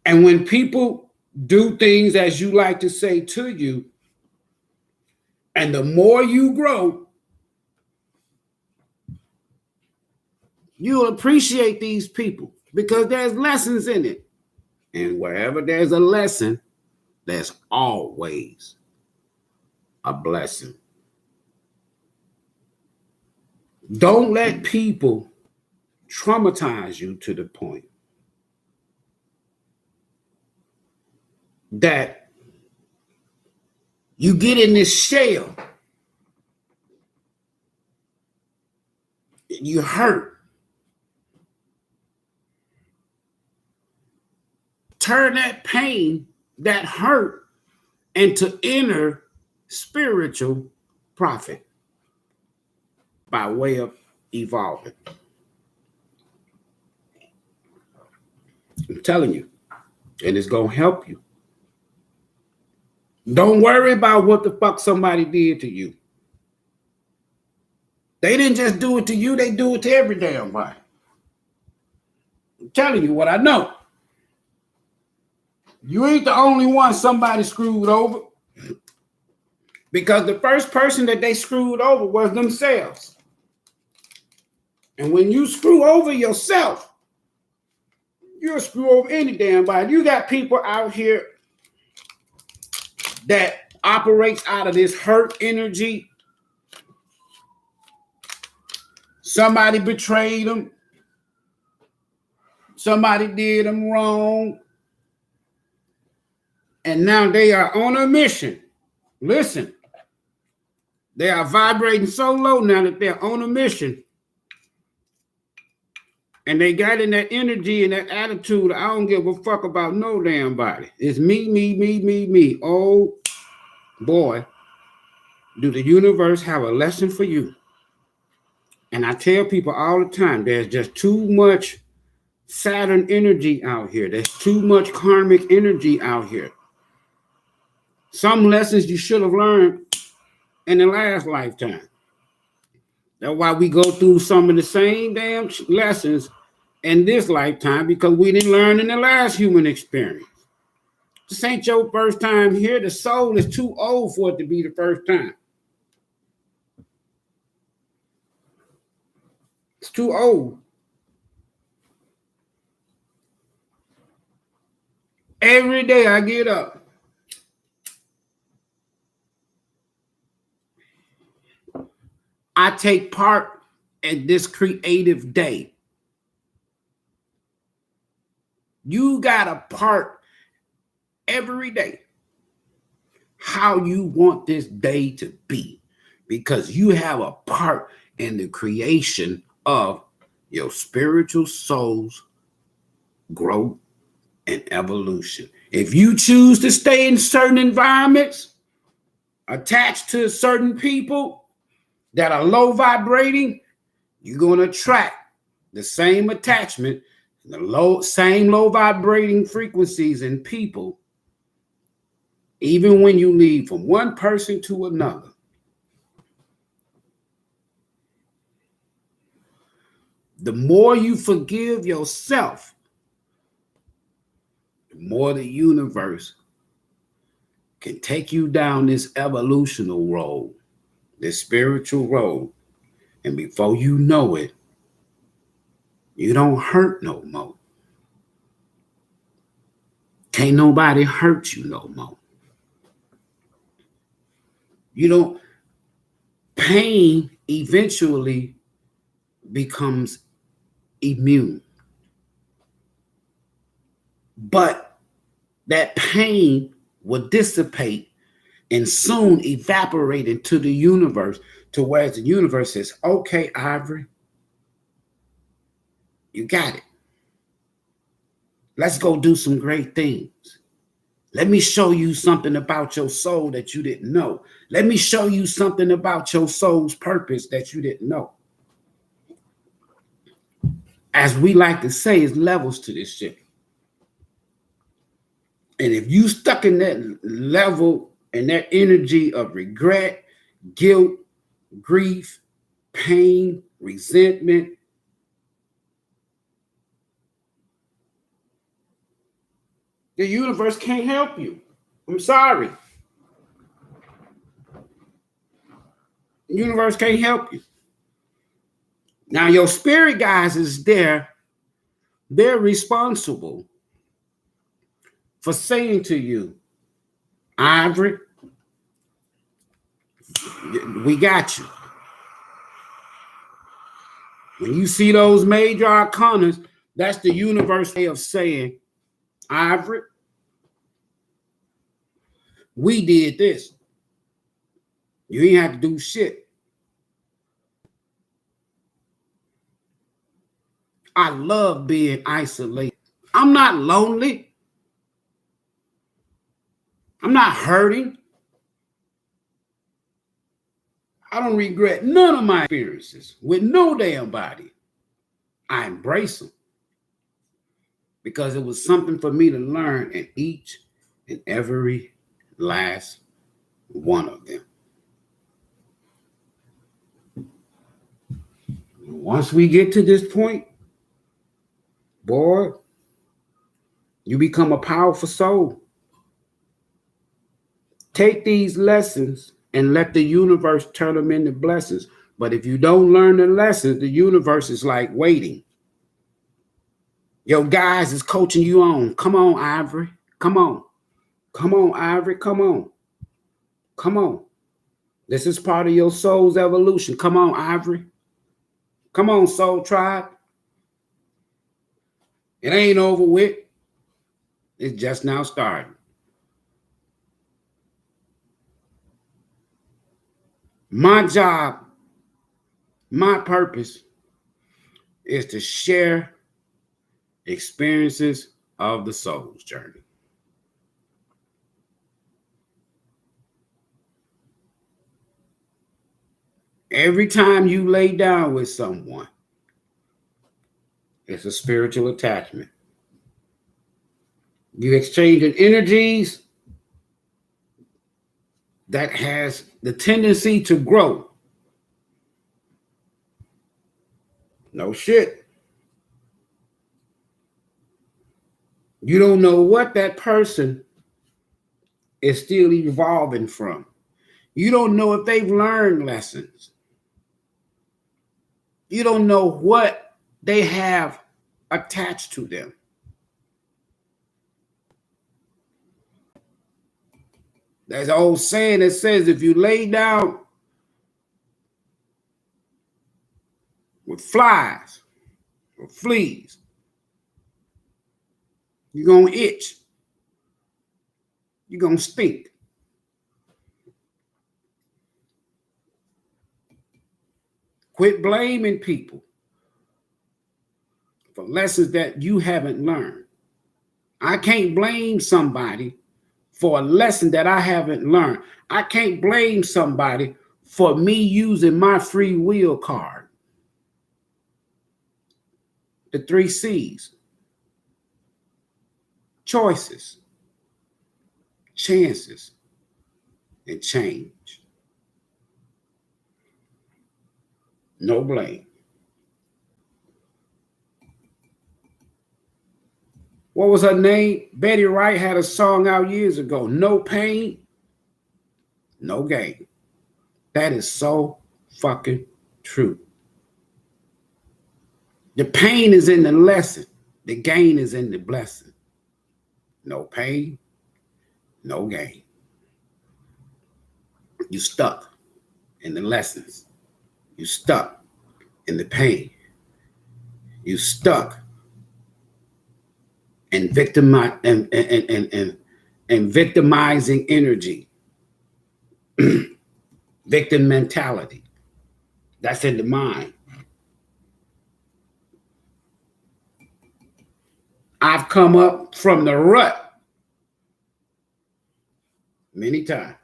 And when people do things, as you like to say, to you, and the more you grow, you'll appreciate these people because there's lessons in it. And wherever there's a lesson, there's always a blessing. Don't let people traumatize you to the point that you get in this shell. You hurt. Turn that pain, that hurt, into inner spiritual profit by way of evolving. I'm telling you, and it's going to help you. Don't worry about what the fuck somebody did to you. They didn't just do it to you, they do it to every damn body. I'm telling you what I know. You ain't the only one somebody screwed over. Because the first person that they screwed over was themselves. And when you screw over yourself, you'll screw over any damn body. You got people out here that operates out of this hurt energy. Somebody betrayed them. Somebody did them wrong. And now they are on a mission. Listen, they are vibrating so low now that they're on a mission. And they got in that energy and that attitude. I don't give a fuck about no damn body. It's me, me, me, me, me. Oh, boy, do the universe have a lesson for you. And I tell people all the time, there's just too much Saturn energy out here. There's too much karmic energy out here. Some lessons you should have learned in the last lifetime. That's why we go through some of the same damn lessons in this lifetime, because we didn't learn in the last human experience. This ain't your first time here. The soul is too old for it to be the first time. It's too old. Every day I get up, I take part in this creative day. You got a part every day how you want this day to be, because you have a part in the creation of your spiritual soul's growth and evolution. If you choose to stay in certain environments, attached to certain people that are low vibrating, you're going to attract the same attachment, the same low vibrating frequencies in people, even when you leave from one person to another. The more you forgive yourself, the more the universe can take you down this evolutional road, this spiritual road. And before you know it, you don't hurt no more. Can't nobody hurt you no more. You don't, pain eventually becomes immune. But that pain will dissipate and soon evaporate into the universe, to where the universe says, okay, Ivory, you got it. Let's go do some great things. Let me show you something about your soul that you didn't know. Let me show you something about your soul's purpose that you didn't know. As we like to say, is levels to this shit. And if you stuck in that level and that energy of regret, guilt, grief, pain, resentment, the universe can't help you. I'm sorry. The universe can't help you. Now, your spirit guides is there. They're responsible for saying to you, Ivory, we got you. When you see those major arcanas, that's the universe way of saying, Ivory, we did this. You ain't have to do shit. I love being isolated. I'm not lonely. I'm not hurting. I don't regret none of my experiences with no damn body. I embrace them because it was something for me to learn in each and every last one of them. Once we get to this point, boy, you become a powerful soul. Take these lessons and let the universe turn them into blessings. But if you don't learn the lessons, the universe is like waiting. Your guys is coaching you on. Come on, Ivory. Come on. Come on, Ivory. Come on. Come on. This is part of your soul's evolution. Come on, Ivory. Come on, Soul Tribe. It ain't over with. It's just now starting. My job, my purpose is to share experiences of the soul's journey. Every time you lay down with someone, it's a spiritual attachment. You exchanging energies that has the tendency to grow. No shit. You don't know what that person is still evolving from. You don't know if they've learned lessons. You don't know what they have attached to them. There's an old saying that says if you lay down with flies or fleas, you're going to itch. You're going to stink. Quit blaming people for lessons that you haven't learned. I can't blame somebody for a lesson that I haven't learned. I can't blame somebody for me using my free will card. The 3 C's. Choices, chances, and change. No blame. What was her name? Betty Wright had a song out years ago. No pain, no gain. That is so fucking true. The pain is in the lesson. The gain is in the blessing. No pain, no gain. You stuck in the lessons. You stuck in the pain. You stuck in victimizing energy. Victim mentality. That's in the mind. I've come up from the rut many times.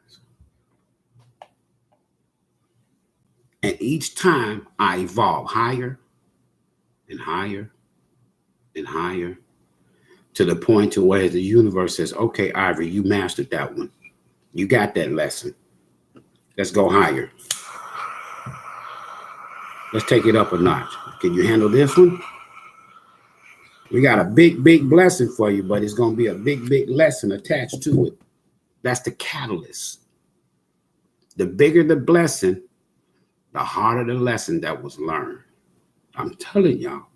And each time I evolve higher and higher and higher to the point to where the universe says, okay, Ivory, you mastered that one. You got that lesson. Let's go higher. Let's take it up a notch. Can you handle this one? We got a big, big blessing for you, but it's going to be a big, big lesson attached to it. That's the catalyst. The bigger the blessing, the harder the lesson that was learned. I'm telling y'all.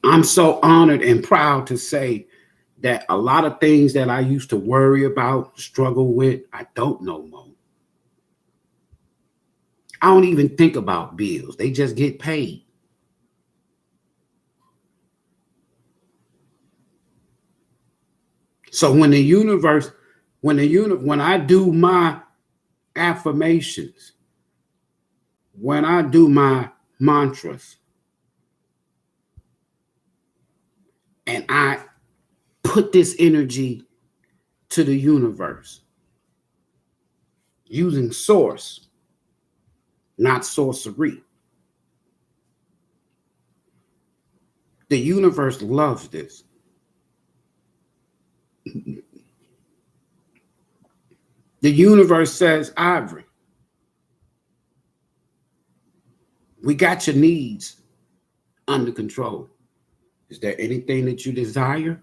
I'm so honored and proud to say that a lot of things that I used to worry about, struggle with, I don't know more. I don't even think about bills. They just get paid. So when I do my affirmations, when I do my mantras, and I put this energy to the universe using source, not sorcery. The universe loves this. The universe says, Ivory, we got your needs under control. Is there anything that you desire?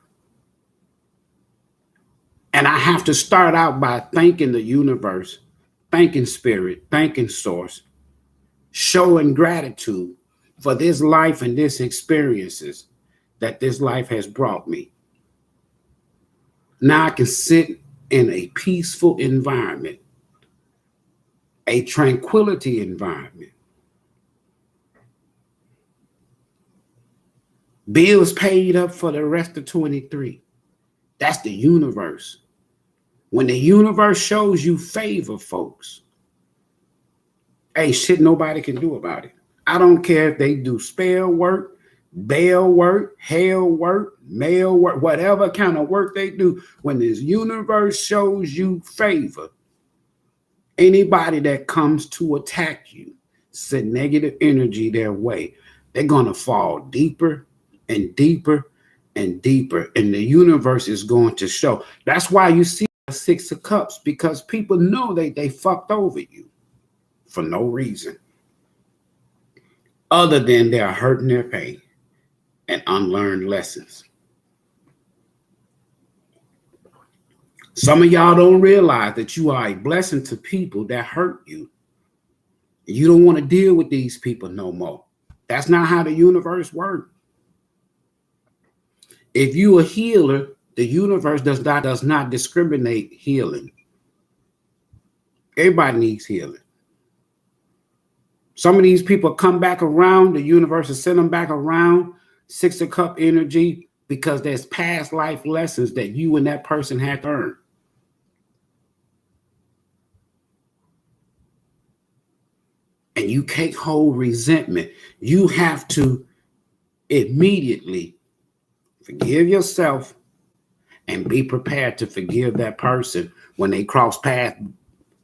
And I have to start out by thanking the universe, thanking spirit, thanking source, showing gratitude for this life and this experiences that this life has brought me. Now I can sit in a peaceful environment, a tranquility environment. Bills paid up for the rest of 23. That's the universe. When the universe shows you favor, folks, ain't shit nobody can do about it. I don't care if they do spell work, bail work, hell work, mail work, whatever kind of work they do. When this universe shows you favor, anybody that comes to attack you, send negative energy their way, they're going to fall deeper and deeper and deeper. And the universe is going to show. That's why you see a 6 of Cups, because people know they fucked over you for no reason other than they're hurting their pain and unlearned lessons. Some of y'all don't realize that you are a blessing to people that hurt you. You don't want to deal with these people no more. That's not how the universe works. If you a healer, the universe does not discriminate healing. Everybody needs healing. Some of these people come back around, the universe will send them back around, 6 of Cup energy, because there's past life lessons that you and that person had to earn. And you can't hold resentment. You have to immediately forgive yourself and be prepared to forgive that person when they cross paths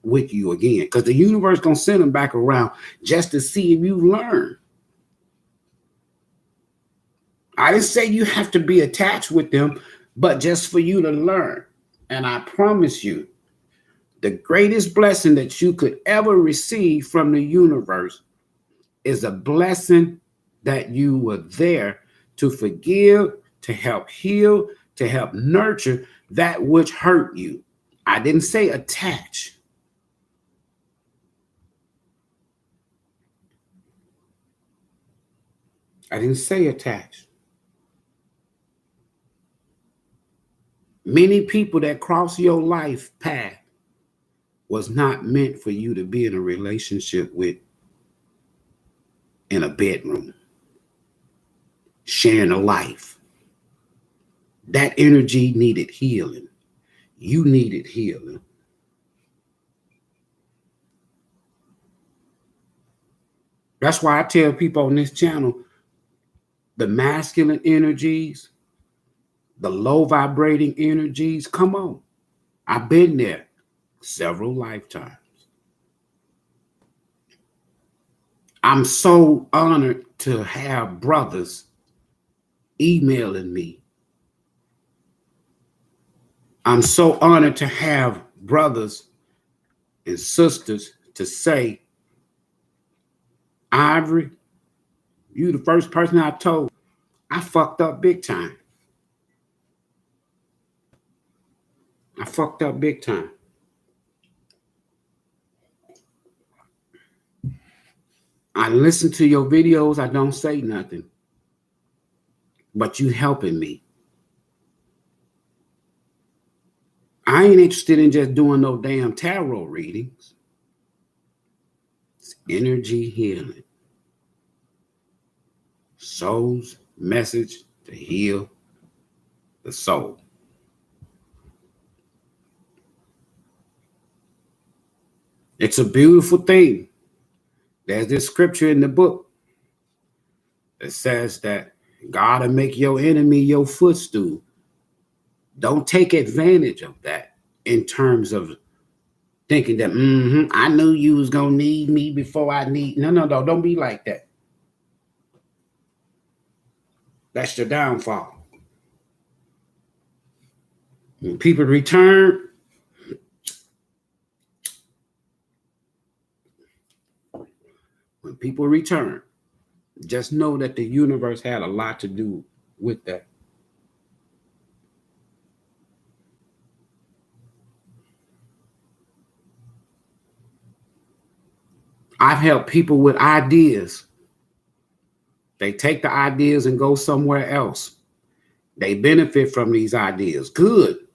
with you again. Because the universe gonna send them back around just to see if you learn. I didn't say you have to be attached with them, but just for you to learn. And I promise you, the greatest blessing that you could ever receive from the universe is a blessing that you were there to forgive, to help heal, to help nurture that which hurt you. I didn't say attach. I didn't say attach. Many people that cross your life path was not meant for you to be in a relationship with in a bedroom, sharing a life. That energy needed healing. You needed healing. That's why I tell people on this channel, the masculine energies, the low vibrating energies, come on. I've been there several lifetimes. I'm so honored to have brothers emailing me. I'm so honored to have brothers and sisters to say, Ivory, you the first person I told I fucked up big time. I fucked up big time. I listen to your videos, I don't say nothing, but you helping me. I ain't interested in just doing no damn tarot readings. It's energy healing. Soul's message to heal the soul. It's a beautiful thing. There's this scripture in the book that says that God will make your enemy your footstool. Don't take advantage of that in terms of thinking that, I knew you was going to need me before I need. No, don't be like that. That's your downfall. When people return, just know that the universe had a lot to do with that. I've helped people with ideas. They take the ideas and go somewhere else. They benefit from these ideas. Good.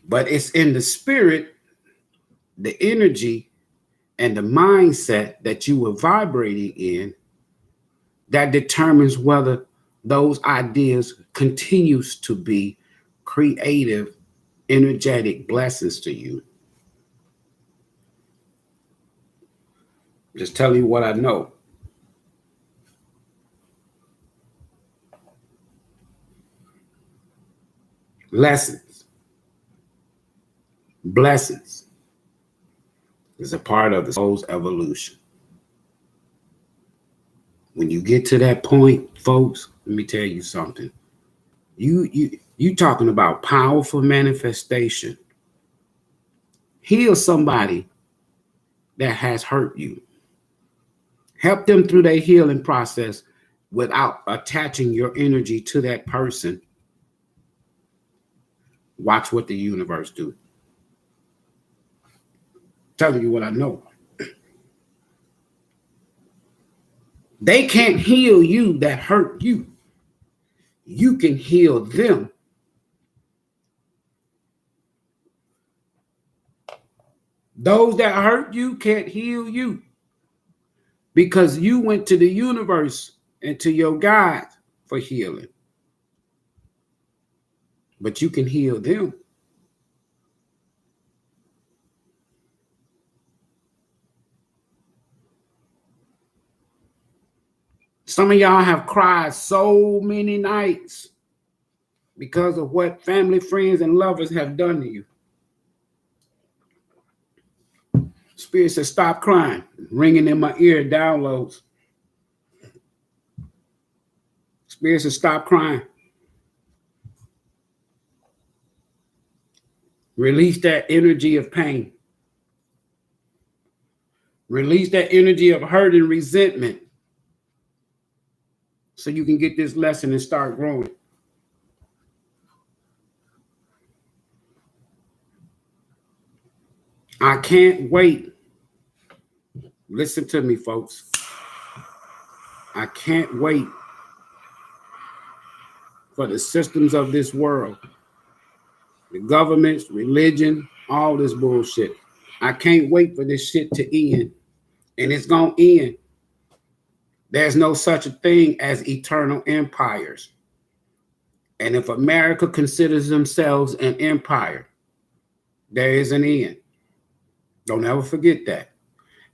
But it's in the spirit, the energy, and the mindset that you were vibrating in that determines whether those ideas continues to be creative, energetic blessings to you. Just tell you what I know. Lessons, blessings is a part of the soul's evolution. When you get to that point, folks, let me tell you something. You talking about powerful manifestation. Heal somebody that has hurt you. Help them through their healing process without attaching your energy to that person. Watch what the universe do. Telling you what I know. They can't heal you that hurt you. You can heal them. Those that hurt you can't heal you because you went to the universe and to your God for healing. But you can heal them. Some of y'all have cried so many nights because of what family, friends, and lovers have done to you. Spirit says, stop crying. Ringing in my ear, downloads. Spirit says, stop crying. Release that energy of pain. Release that energy of hurt and resentment so you can get this lesson and start growing. I can't wait. Listen to me, folks. I can't wait for the systems of this world, the governments, religion, all this bullshit. I can't wait for this shit to end. And it's going to end. There's no such a thing as eternal empires. And if America considers themselves an empire, there is an end. Don't ever forget that.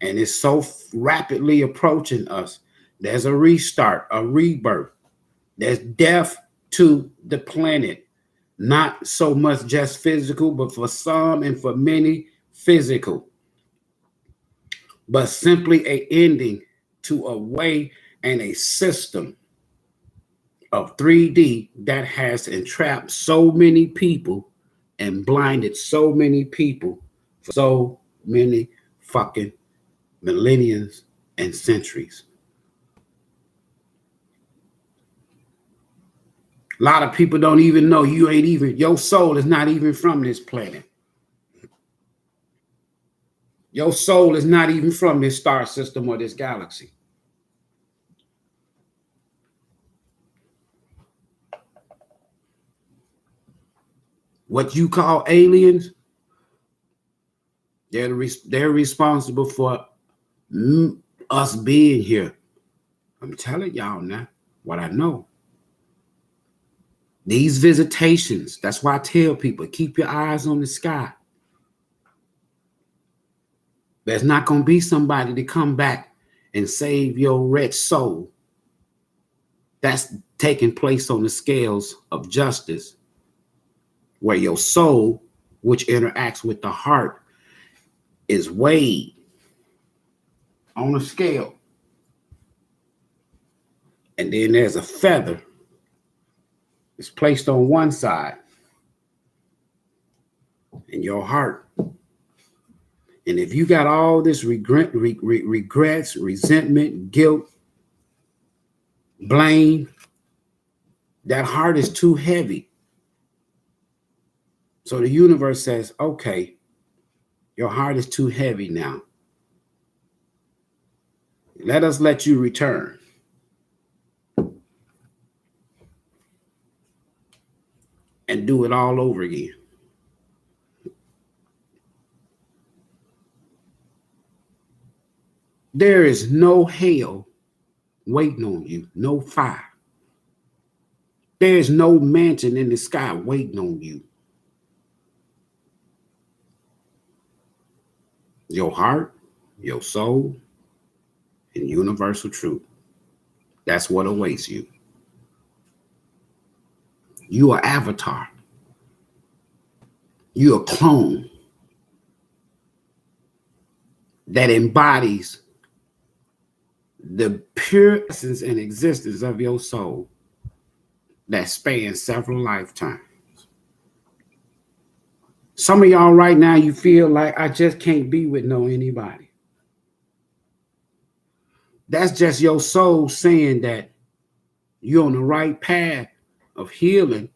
And it's so rapidly approaching us. There's a restart, a rebirth. There's death to the planet. Not so much just physical, but for some and for many, physical. But simply an ending to a way and a system of 3D that has entrapped so many people and blinded so many people for so many fucking millenniums and centuries. A lot of people don't even know your soul is not even from this planet. Your soul is not even from this star system or this galaxy. What you call aliens, they're responsible for us being here. I'm telling y'all now what I know. These visitations, that's why I tell people, keep your eyes on the sky. There's not going to be somebody to come back and save your wretched soul. That's taking place on the scales of justice, where your soul, which interacts with the heart, is weighed on a scale. And then there's a feather. It's placed on one side in your heart. And if you got all this regrets, resentment, guilt, blame, that heart is too heavy. So the universe says, okay, Your heart is too heavy now. Let us let you return. And do it all over again. There is no hell waiting on you, no fire. There is no mansion in the sky waiting on you. Your heart, your soul, and universal truth. That's what awaits you. You are avatar. You're a clone that embodies the pure essence and existence of your soul that spans several lifetimes. Some of y'all right now, you feel like I just can't be with anybody. That's just your soul saying that you're on the right path of healing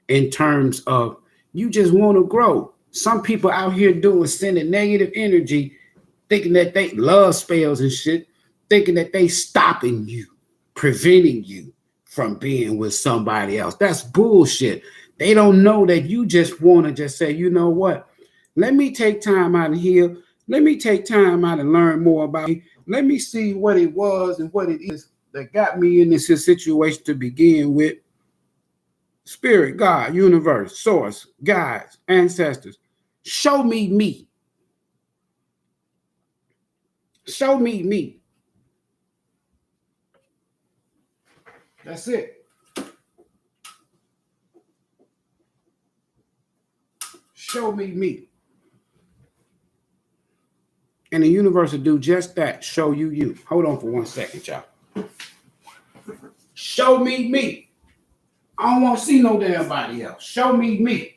in terms of you just want to grow. Some people out here sending negative energy, thinking that they love spells and shit, thinking that they stopping you, preventing you from being with somebody else. That's bullshit. They don't know that you just want to just say, you know what? Let me take time out and heal. Let me take time out and learn more about me. Let me see what it was and what it is that got me in this situation to begin with. Spirit, God, universe, source, guides, ancestors. Show me me. Show me me. That's it. Show me me. And the universe will do just that. Show you you. Hold on for 1 second, y'all. Show me me. I don't want to see no damn body else. Show me me.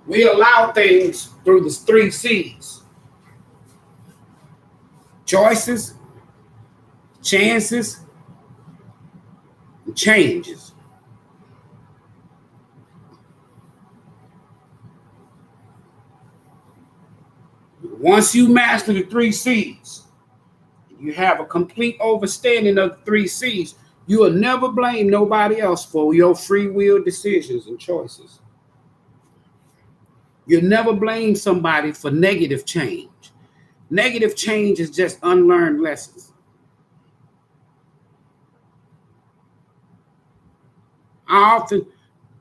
We allow things through the 3 C's. Choices, chances, and changes. Once you master the 3 C's, you have a complete understanding of the 3 C's, you will never blame nobody else for your free will decisions and choices. You'll never blame somebody for negative change. Negative change is just unlearned lessons. I often,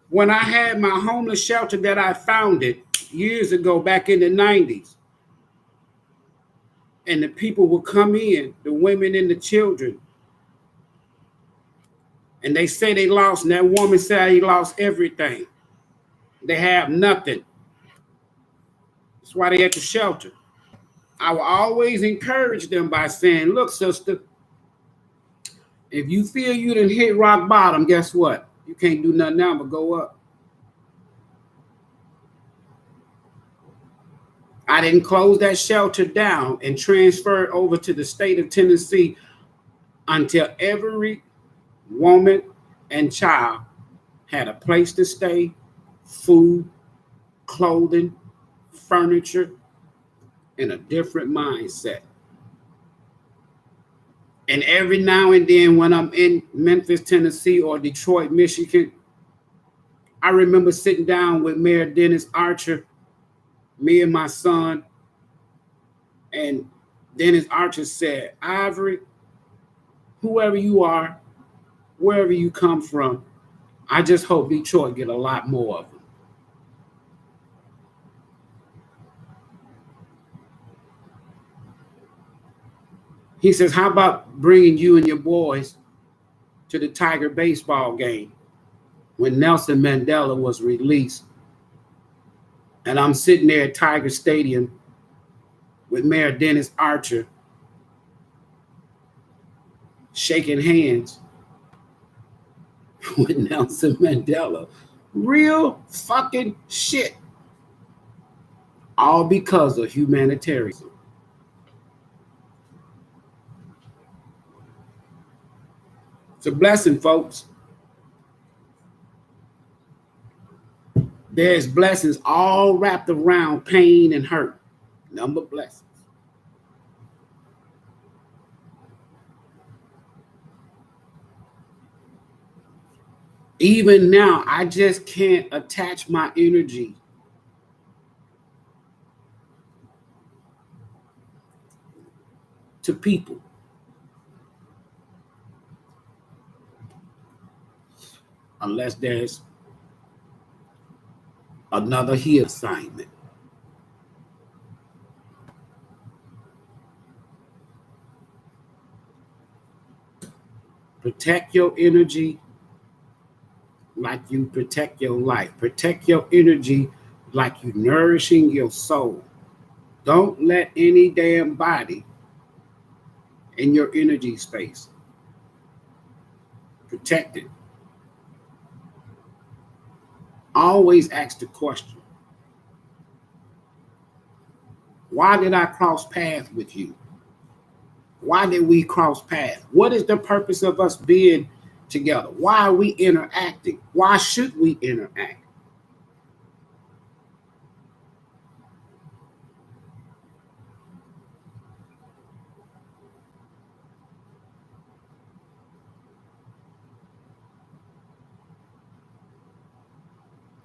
when I had my homeless shelter that I founded years ago, back in the 90s, and the people would come in, the women and the children, and they say they lost, and that woman said he lost everything. They have nothing. That's why they at the shelter. I will always encourage them by saying, look, sister, if you feel you done hit rock bottom, guess what? You can't do nothing now but go up. I didn't close that shelter down and transfer it over to the state of Tennessee until every woman and child had a place to stay, food, clothing, furniture, and a different mindset. And every now and then when I'm in Memphis, Tennessee, or Detroit, Michigan, I remember sitting down with Mayor Dennis Archer, me and my son, and Dennis Archer said, Ivory, whoever you are, wherever you come from, I just hope Detroit get a lot more of them. He says, how about bringing you and your boys to the Tiger baseball game when Nelson Mandela was released. And I'm sitting there at Tiger Stadium with Mayor Dennis Archer, shaking hands with Nelson Mandela. Real fucking shit. All because of humanitarianism. It's a blessing, folks. There's blessings all wrapped around pain and hurt. Number of blessings. Even now, I just can't attach my energy to people. Unless there's another heal assignment. Protect your energy like you protect your life. Protect your energy like you nourishing your soul. Don't let any damn body in your energy space. Protect it. Always ask the question, why did I cross paths with you? Why did we cross paths? What is the purpose of us being together? Why are we interacting? Why should we interact?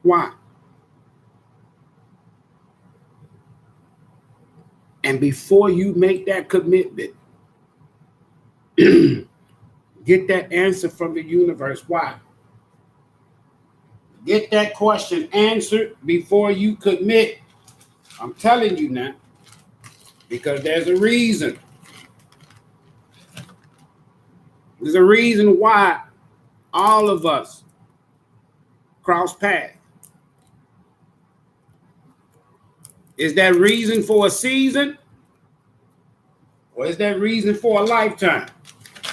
Why? And before you make that commitment, get that answer from the universe. Why? Get that question answered before you commit. I'm telling you now, because there's a reason. There's a reason why all of us cross paths. Is that reason for a season? Or is that reason for a lifetime?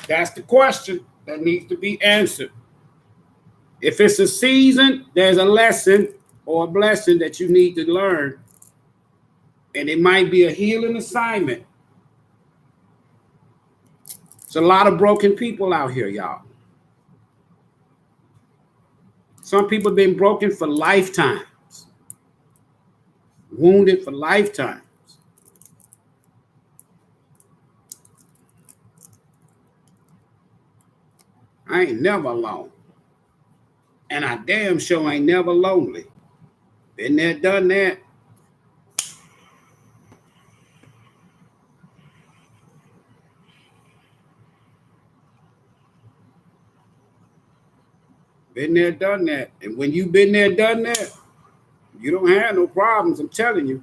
That's the question that needs to be answered. If it's a season, there's a lesson or a blessing that you need to learn. And it might be a healing assignment. There's a lot of broken people out here, y'all. Some people have been broken for lifetimes. Wounded for lifetimes. I ain't never alone. And I damn sure ain't never lonely. Been there, done that. Been there, done that. And when you've been there, done that, you don't have no problems, I'm telling you.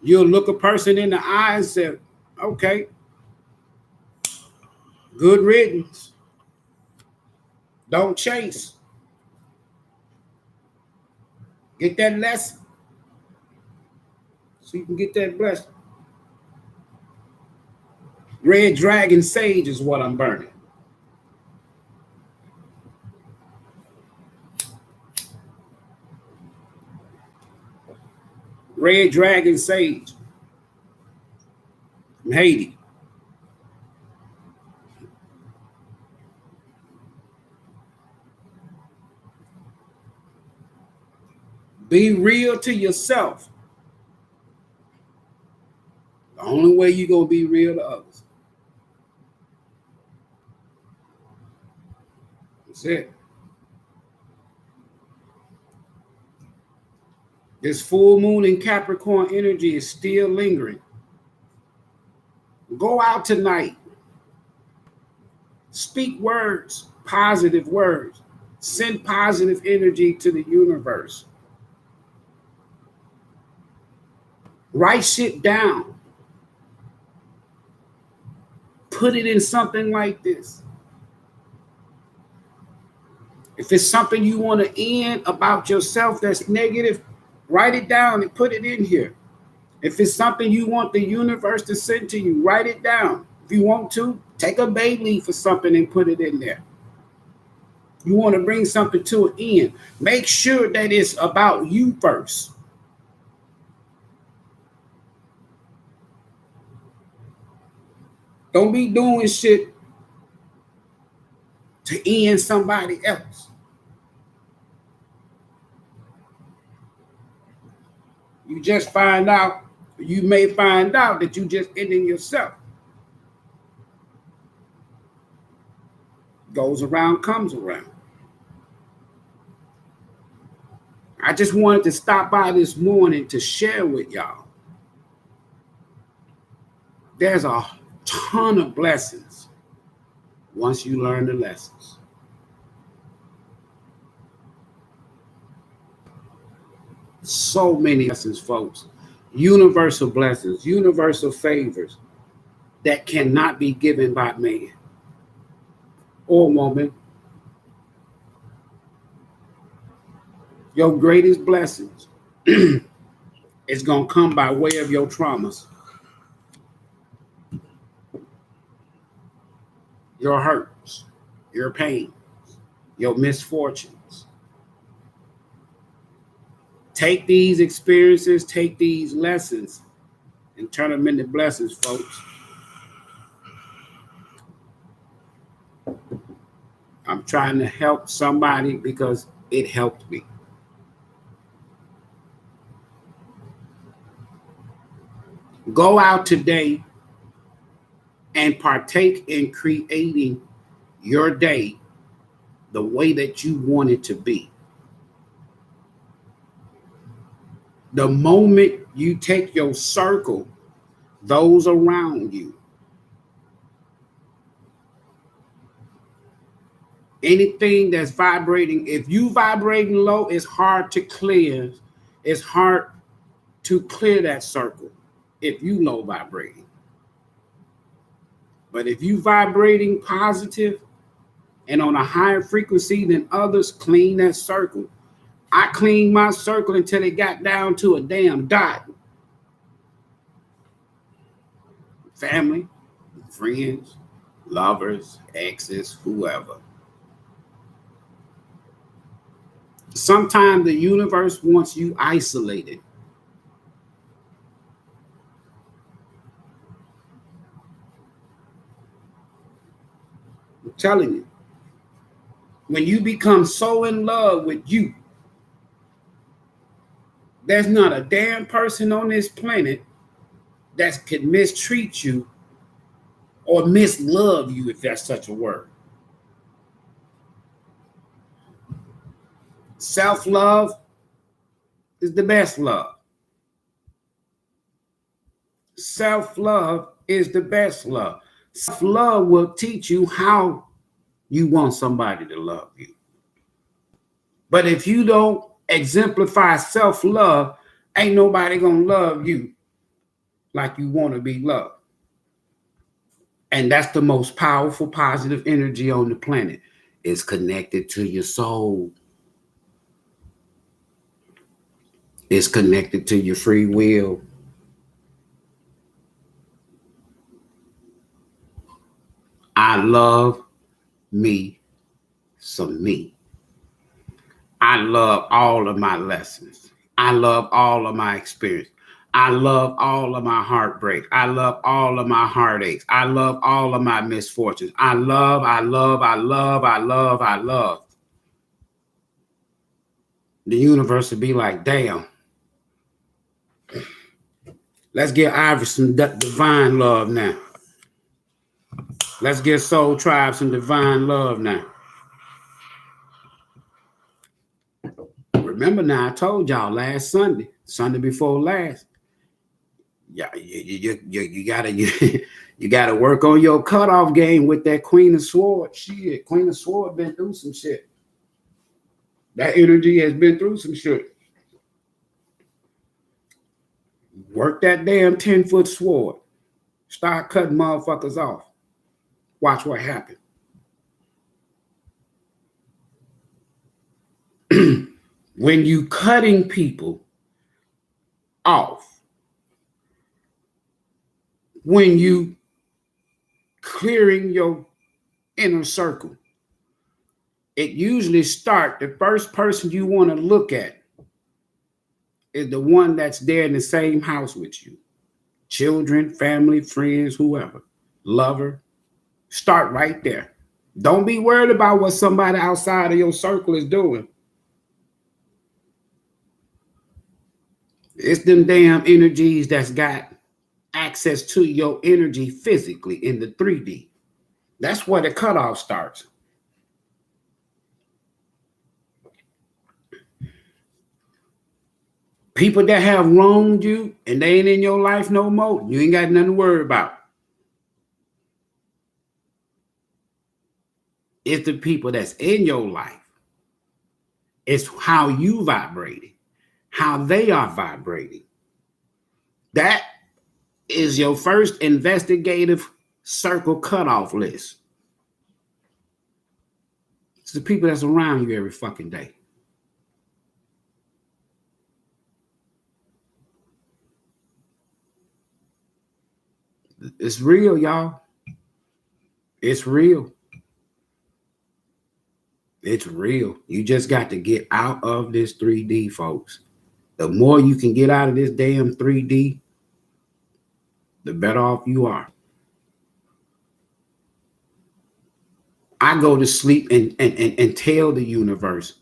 You'll look a person in the eye and say, okay, good riddance. Don't chase. Get that lesson so you can get that blessing. Red Dragon Sage is what I'm burning. Red Dragon Sage from Haiti. Be real to yourself. The only way you're going to be real to others. That's it. This full moon in Capricorn energy is still lingering. Go out tonight. Speak words, positive words. Send positive energy to the universe. Write shit down. Put it in something like this. If it's something you want to end about yourself that's negative, write it down and put it in here. If it's something you want the universe to send to you, write it down. If you want to, take a bay leaf for something and put it in there. You want to bring something to an end. Make sure that it's about you first. Don't be doing shit to end somebody else. You may find out that you just ending yourself. Goes around, comes around. I just wanted to stop by this morning to share with y'all. There's a ton of blessings once you learn the lessons. So many lessons, folks. Universal blessings, universal favors that cannot be given by man or woman. Your greatest blessings is going to come by way of your traumas, your hurts, your pains, your misfortunes. Take these experiences, take these lessons, and turn them into blessings, folks. I'm trying to help somebody because it helped me. Go out today and partake in creating your day the way that you want it to be. The moment you take your circle, those around you, anything that's vibrating, if you vibrating low, it's hard to clear. It's hard to clear that circle if you low vibrating. But if you vibrating positive and on a higher frequency than others, clean that circle. I cleaned my circle until it got down to a damn dot. Family, friends, lovers, exes, whoever. Sometimes the universe wants you isolated. I'm telling you, when you become so in love with you, there's not a damn person on this planet that can mistreat you or mislove you, if that's such a word. Self-love is the best love. Self-love is the best love. Self-love will teach you how you want somebody to love you. But if you don't exemplify self-love, ain't nobody gonna love you like you want to be loved. And that's the most powerful positive energy on the planet. It's connected to your soul. It's connected to your free will. I love me some me. I love all of my lessons. I love all of my experience. I love all of my heartbreak. I love all of my heartaches. I love all of my misfortunes. I love. The universe would be like, damn. Let's give Ivory some divine love now. Let's give Soul Tribe some divine love now. Remember now, I told y'all last Sunday before last, yeah, you gotta work on your cutoff game with that Queen of Swords. Shit, Queen of Swords been through some shit. That energy has been through some shit. Work that damn 10-foot sword. Start cutting motherfuckers off. Watch what happens. When you cutting people off, when you clearing your inner circle, it usually starts, the first person you want to look at is the one that's there in the same house with you. Children, family, friends, whoever, lover. Start right there. Don't be worried about what somebody outside of your circle is doing. It's them damn energies that's got access to your energy physically in the 3D. That's where the cutoff starts. People that have wronged you and they ain't in your life no more, you ain't got nothing to worry about. It's the people that's in your life. It's how you vibrating, how they are vibrating. That is your first investigative circle cutoff list. It's the people that's around you every fucking day. It's real, y'all. It's real. It's real. You just got to get out of this 3D, folks. The more you can get out of this damn 3D, the better off you are. I go to sleep and tell the universe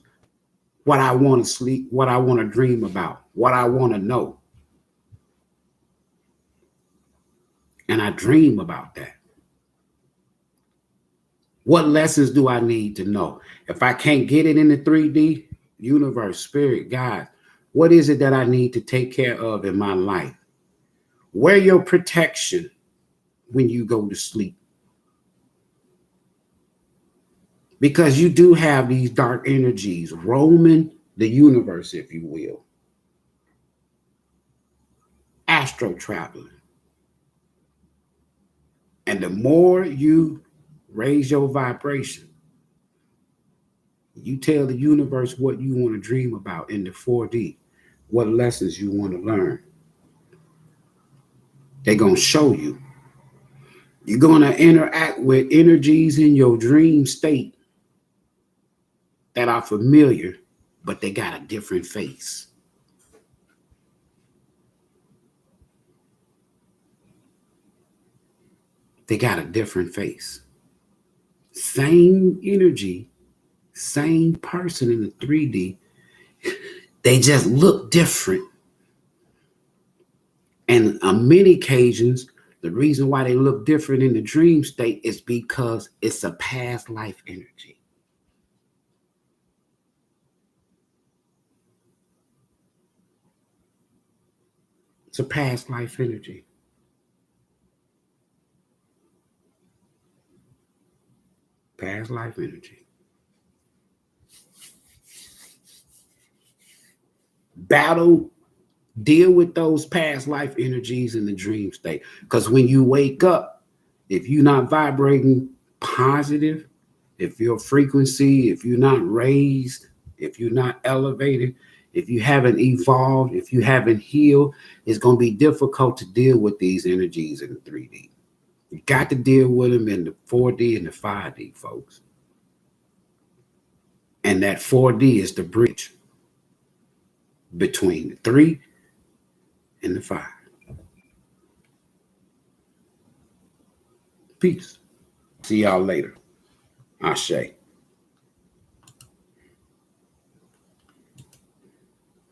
what I want to sleep, what I want to dream about, what I want to know. And I dream about that. What lessons do I need to know? If I can't get it in the 3D, universe, spirit, God, what is it that I need to take care of in my life? Where your protection when you go to sleep? Because you do have these dark energies roaming the universe, if you will. Astro traveling. And the more you raise your vibration, you tell the universe what you want to dream about in the 4D, what lessons you want to learn. They're going to show you. You're going to interact with energies in your dream state that are familiar, but they got a different face. They got a different face. Same energy, same person in the 3D. They just look different. And on many occasions, the reason why they look different in the dream state is because it's a past life energy. It's a past life energy. Past life energy. Battle, deal with those past life energies in the dream state. Because when you wake up, if you're not vibrating positive, if your frequency, if you're not raised, if you're not elevated, if you haven't evolved, if you haven't healed, it's going to be difficult to deal with these energies in the 3D. You got to deal with them in the 4D and the 5D, folks. And that 4D is the bridge between the 3 and the 5. Peace. See y'all later. Ashe.